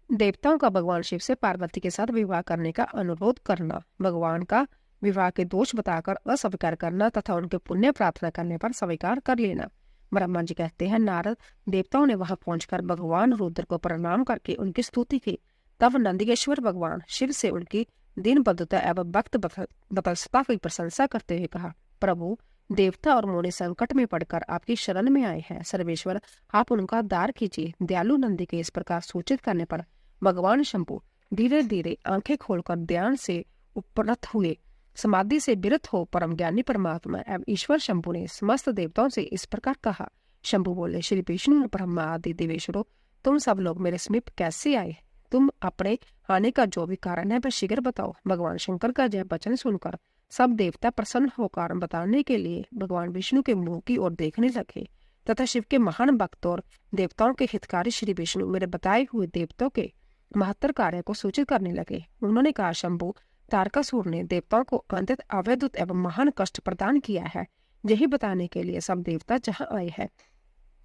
देवताओं का भगवान शिव से पार्वती के साथ विवाह करने का अनुरोध करना, भगवान का विवाह के दोष बताकर अस्वीकार करना तथा उनके पुण्य प्रार्थना करने पर स्वीकार कर लेना। ब्रह्मा जी कहते हैं, नारद, देवताओं ने वहां पहुंचकर भगवान रुद्र को प्रणाम करके उनकी स्तुति की। तब नंदिकेश्वर भगवान शिव से उनकी दीन बद्धता एवं भक्त बतलता की प्रशंसा करते हुए कहा, प्रभु, देवता और मुनि संकट में पड़कर आपकी शरण में आए हैं। सर्वेश्वर, आप उनका उद्धार कीजिए। दयालु नंदी के इस प्रकार सूचित करने पर भगवान शंभु धीरे धीरे आंखें खोलकर ध्यान से उपरत हुए। समाधि से विरत हो परम ज्ञानी परमात्मा एवं ईश्वर शंभु ने समस्त देवताओं से इस प्रकार कहा। शंभु बोले, श्री विष्णु और ब्रह्मा आदि देवेश्वरों, तुम सब लोग मेरे समीप कैसे आए? तुम अपने आने का जो भी कारण है वह शीघ्र बताओ। भगवान शंकर का यह वचन सुनकर सब देवता प्रसन्न होकर बताने के लिए भगवान विष्णु के मुंह की ओर देखने लगे तथा शिव के महान भक्त और देवताओं के हितकारी श्री विष्णु मेरे बताए हुए देवताओं के महत्तर कार्य को सूचित करने लगे। उन्होंने कहा, शंभु, तारकासुर ने देवताओं को अंतत अवैधुत एवं महान कष्ट प्रदान किया है। यही बताने के लिए सब देवता जहाँ आए हैं।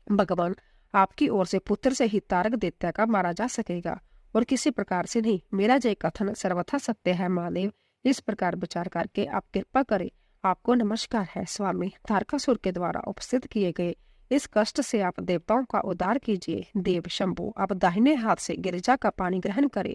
भगवान, आपकी ओर से पुत्र से ही तारक दैत्य का मारा जा सकेगा और किसी प्रकार से नहीं। मेरा जय कथन सर्वथा सत्य है। महादेव, इस प्रकार विचार करके आप कृपा करें। आपको नमस्कार है। स्वामी, तारकासुर के द्वारा उपस्थित किए गए इस कष्ट से आप देवताओं का उद्धार कीजिए। देव शंभु, आप दाहिने हाथ से गिरिजा का पानी ग्रहण करें।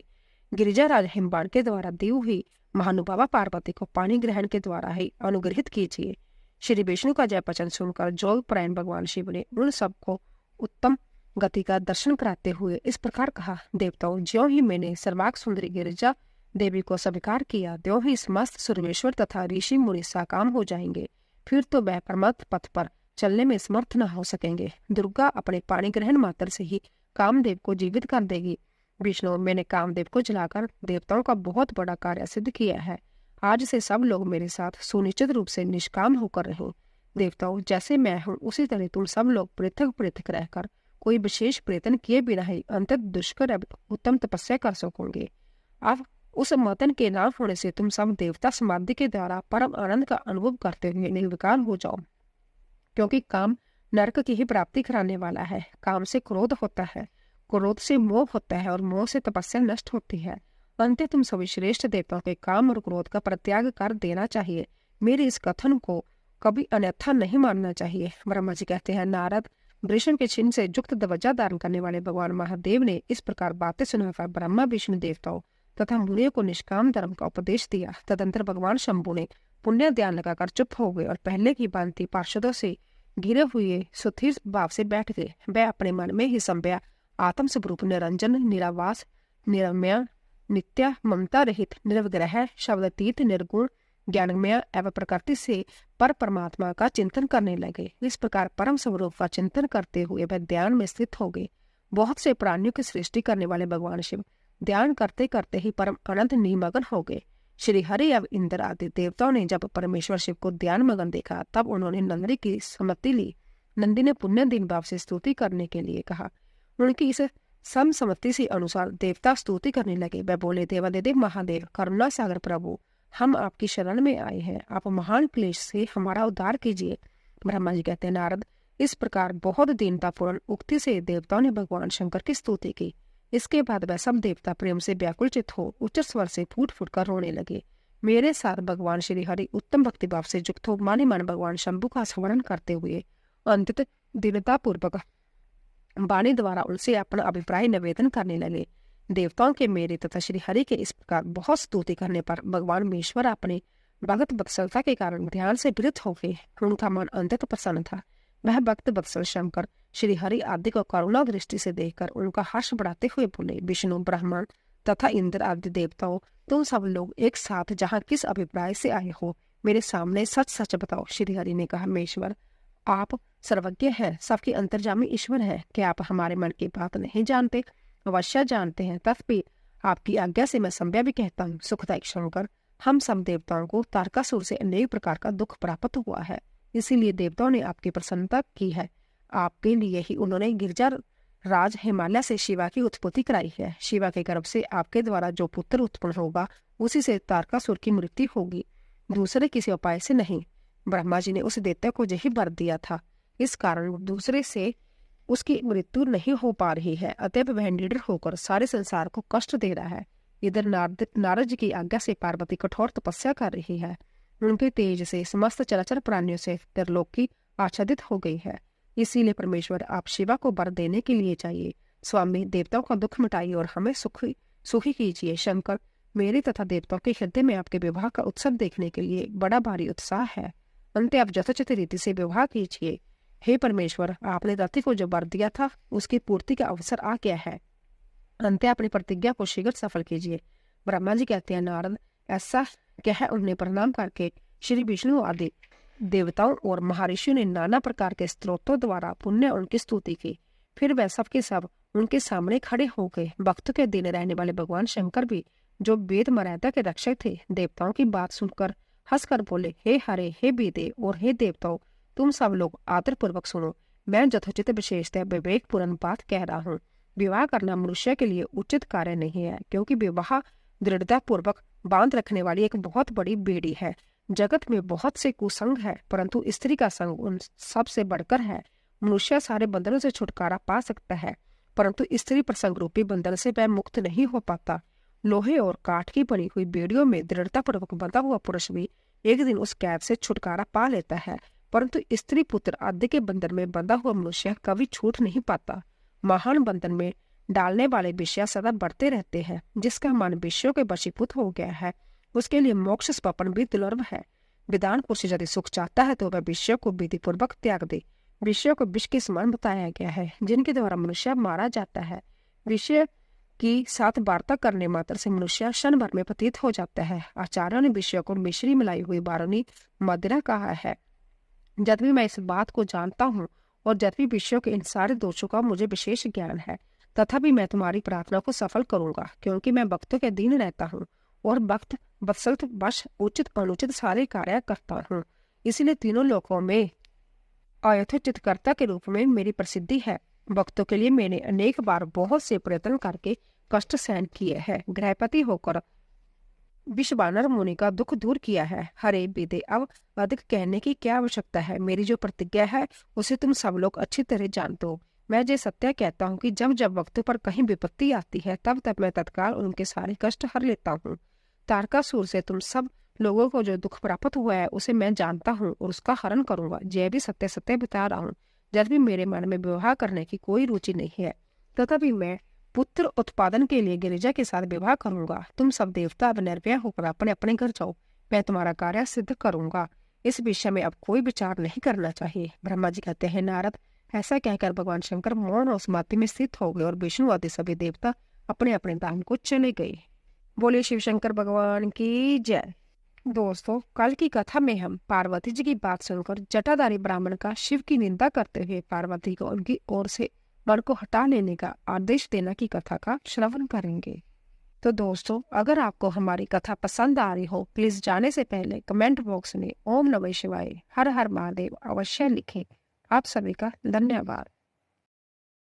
गिरिजाराज हिमबाण के द्वारा दी हुई महानुभावा पार्वती को पानी ग्रहण के द्वारा ही अनुग्रहित कीजिए। श्री विष्णु का जय वचन सुनकर जोग परायण भगवान शिव ने उन सबको उत्तम गति का दर्शन कराते हुए इस प्रकार कहा। देवताओं, ज्यों ही मैंने सर्वांग सुंदरी गिरिजा देवी को स्वीकार किया, त्यों ही समस्त सुरवेश्वर तथा ऋषि मुनि साकाम हो जाएंगे। फिर तो वह परमत पथ पर चलने में समर्थ न हो सकेंगे। दुर्गा अपने पानी ग्रहण मात्र से ही कामदेव को जीवित कर देगी। विष्णु, मैंने कामदेव को जलाकर देवताओं का बहुत बड़ा कार्य सिद्ध किया है। आज से सब लोग मेरे साथ सुनिश्चित रूप से निष्काम होकर रहें। देवताओं, जैसे मैं हूँ उसी तरह तुम सब लोग पृथक पृथक रहकर कोई विशेष प्रयत्न किए बिना ही अंतत दुष्कर उत्तम तपस्या कर सकोगे। अब उस मतन के न होने से तुम सब देवता समाधि के द्वारा परम आनंद का अनुभव करते हुए निर्विकार हो जाओ, क्योंकि काम नरक की ही प्राप्ति कराने वाला है। काम से क्रोध होता है, क्रोध से मोह होता है और मोह से तपस्या नष्ट होती है। अंत तुम सभी श्रेष्ठ देवताओं के काम और क्रोध का परित्याग कर देना चाहिए। मेरे इस कथन को कभी अन्यथा नहीं मानना चाहिए। ब्रह्मा जी कहते हैं, नारद, वृषण के चिन्ह से युक्त ध्वजा धारण करने वाले भगवान महादेव ने इस प्रकार बातें सुनाकर ब्रह्मा विष्णु देवताओं तथा मुनियों को निष्काम धर्म का उपदेश दिया। तदंतर भगवान शंभु ने पुण्य ध्यान लगाकर चुप हो गए और पहले की भांति पार्षदों से घिरे हुए सुस्थिर भाव से बैठ गए। वह अपने मन में ही संभ्या आत्म स्वरूप निरंजन, निरावास, निरम्य, नित्य, ममता रहित, निर्विग्रह, शब्दातीत, निर्गुण, ज्ञानमय एवं प्रकृति से पर परमात्मा का चिंतन करने लगे। इस प्रकार परम स्वरूप का चिंतन करते हुए वह ध्यान में स्थित हो गए। बहुत से प्राणियों की सृष्टि करने वाले भगवान शिव ध्यान करते करते ही परम आनंद निमग्न हो गए। श्री हरि एवं इंद्र आदि देवताओं ने जब परमेश्वर शिव को ध्यान मगन देखा, तब उन्होंने नंदी की सम्मति ली। नंदी ने पुण्य दीन भाव से स्तुति करने के लिए कहा। उनकी इस सम्मति से अनुसार देवता स्तुति करने लगे। वह बोले, देवादिदेव महादेव, करुणा सागर प्रभु, हम आपकी शरण में आए हैं। आप महान क्लेश से हमारा उद्धार कीजिए। ब्रह्मा जी कहते हैं, नारद, इस प्रकार बहुत दीनतापूर्ण उक्ति से देवताओं ने भगवान शंकर की स्तुति की। इसके बाद वह सब देवता प्रेम से व्याकुलचित हो उच्च स्वर से फूट फूट कर रोने लगे। मेरे साथ भगवान श्री हरि उत्तम भक्ति भाव से युक्त हो माने मन भगवान शंभु का स्मरण करते हुए अंततः दीनतापूर्वक वाणी द्वारा उनसे अपना अभिप्राय निवेदन करने लगे। देवताओं के मेरे तथा श्री हरि के इस प्रकार बहुत स्तुति करने पर भगवान महेश्वर अपने भगत वत्सलता के कारण ध्यान से विरत हो गए। उनका मन अंततः प्रसन्न था। वह भक्त वत्सल शंकर श्री हरि आदि को करुणा दृष्टि से देखकर उनका हर्ष बढ़ाते हुए बोले, विष्णु, ब्रह्मा तथा इंद्र आदि देवताओं, तुम सब लोग एक साथ जहाँ किस अभिप्राय से आए हो, मेरे सामने सच सच बताओ। श्री हरि ने कहा, महेश्वर, आप सर्वज्ञ हैं, सबके अंतर्यामी ईश्वर हैं। क्या आप हमारे मन की बात नहीं जानते? अवश्य जानते हैं। तथापि आपकी आज्ञा से मैं संज्ञा भी कहता हूँ। सुखदायक शंकर, हम सब देवताओं को तारकासुर से अनेक प्रकार का दुख प्राप्त हुआ है, इसीलिए देवताओं ने आपकी प्रसन्नता की है। आपके लिए ही उन्होंने गिरजा राज हिमालय से शिवा की उत्पत्ति कराई है। शिवा के गर्भ से आपके द्वारा जो पुत्र उत्पन्न होगा, उसी से तारकासुर की मृत्यु होगी, दूसरे किसी उपाय से नहीं। ब्रह्मा जी ने उस दैत्य को यही वर दिया था, इस कारण दूसरे से उसकी मृत्यु नहीं हो पा रही है। अतएव वह निडर होकर सारे संसार को कष्ट दे रहा है। इधर नारद जी की आज्ञा से पार्वती कठोर तपस्या कर रही है। उनके तेज से समस्त चराचर प्राणियों से त्रिलोकी आच्छादित हो गई है। इसीलिए परमेश्वर, आप शिवा को वर देने के लिए चाहिए। स्वामी, देवताओं का दुख मिटाइए और हमें सुखी कीजिए। शंकर, मेरे तथा देवताओं के हृदय में आपके विवाह का उत्सव देखने के लिए बड़ा भारी उत्साह है। अंत आप यथोचित रीति से व्यवहार कीजिए। हे परमेश्वर, आपने रति को जो वर दिया था उसकी पूर्ति का अवसर आ गया है। अंत अपनी प्रतिज्ञा को शीघ्र सफल कीजिए। ब्रह्मा जी कहते हैं, नारद ऐसा कह उन्हें प्रणाम करके श्री विष्णु आदि देवताओं और महर्षियों ने नाना प्रकार के स्त्रोतों द्वारा पुण्य उनकी स्तुति की। फिर वह सब के सब उनके सामने खड़े हो गए। भक्तों के दिन रहने वाले भगवान शंकर भी, जो वेद मर्यादा के रक्षक थे, देवताओं की बात सुनकर हंसकर बोले, हे हरे, हे वेदे और हे देवताओं, तुम सब लोग आदर पूर्वक सुनो। मैं यथोचित विशेषतः विवेक पूर्ण बात कह रहा हूँ। विवाह करना मनुष्य के लिए उचित कार्य नहीं है, क्योंकि विवाह दृढ़ता पूर्वक बांध रखने वाली एक बहुत बड़ी बेड़ी है। जगत में बहुत से कुसंग है, परंतु स्त्री का संग उन सब से बढ़कर है। मनुष्य सारे बंधनों से छुटकारा पा सकता है, परंतु स्त्री प्रसंग रूपी बंधन से वह मुक्त नहीं हो पाता। लोहे और काठ की बनी हुई बेड़ियों में दृढ़ता पूर्वक बंधा हुआ पुरुष भी एक दिन उस कैद से छुटकारा पा लेता है, परंतु स्त्री पुत्र आदि के बंधन में बंधा हुआ मनुष्य कभी छूट नहीं पाता। महान बंधन में डालने वाले विषय सदा बढ़ते रहते हैं। जिसका मन विषयों के वशीभूत हो गया है, उसके लिए मोक्ष स्वप्न भी दुर्लभ है। विद्वान पुरुष यदि सुख चाहता है तो वह विषयों को विधि पूर्वक त्याग दे। विषयों को विष के समान बताया गया है, जिनके द्वारा मनुष्य मारा जाता है। विषय की साथ वार्ता करने मात्र से मनुष्य क्षण भर में पतित हो जाता है। आचार्यों ने विषयों को मिश्री मिलाई हुई बारूनी मदिरा कहा है। जब भी मैं इस बात को जानता हूँ और जब भी विषयों के इन सारे दोषों का मुझे विशेष ज्ञान है, तथापि मैं तुम्हारी प्रार्थना को सफल करूंगा, क्योंकि मैं भक्तों के अधीन रहता हूँ और भक्त वत्सल्त वश उचित अनुचित सारे कार्य करता हूँ। इसलिए तीनों लोकों में अयथोचित कर्ता के रूप में मेरी प्रसिद्धि है। भक्तों के लिए मैंने अनेक बार बहुत से प्रयत्न करके कष्ट सहन किए हैं। गृहपति होकर विश्वानर मुनि का दुख दूर किया है। हरे विदे, अब अधिक कहने की क्या आवश्यकता है। मेरी जो प्रतिज्ञा है उसे तुम सब लोग अच्छी तरह जानते हो। मैं ये सत्य कहता हूँ कि जब जब वक्तों पर कहीं विपत्ति आती है, तब तब मैं तत्काल उनके सारे कष्ट हर लेता हूँ। तारकासुर से तुम सब लोगों को जो दुख प्राप्त हुआ है उसे मैं जानता हूँ और उसका हरण करूंगा। यह भी सत्य सत्य बता रहा हूँ। जब भी मेरे मन में विवाह करने की कोई रुचि नहीं है, तथापि मैं पुत्र उत्पादन के लिए गिरिजा के साथ विवाह करूंगा। तुम सब देवता अब निर्भय होकर अपने अपने घर जाओ, मैं तुम्हारा कार्य सिद्ध करूंगा। इस विषय में अब कोई विचार नहीं करना चाहिए। ब्रह्मा जी कहते हैं, नारद ऐसा कहकर भगवान शंकर मौन और समाधि में स्थित हो गए और विष्णु आदि सभी देवता अपने अपने धाम को चले गए। बोले शिव शंकर भगवान की जय। दोस्तों, कल की कथा में हम पार्वती जी की बात सुनकर जटाधारी ब्राह्मण का शिव की निंदा करते हुए पार्वती को उनकी ओर से मन को हटा लेने का आदेश देना की कथा का श्रवण करेंगे। तो दोस्तों, अगर आपको हमारी कथा पसंद आ रही हो, प्लीज जाने से पहले कमेंट बॉक्स में ओम नमः शिवाय, हर हर महादेव अवश्य लिखें। आप सभी का धन्यवाद।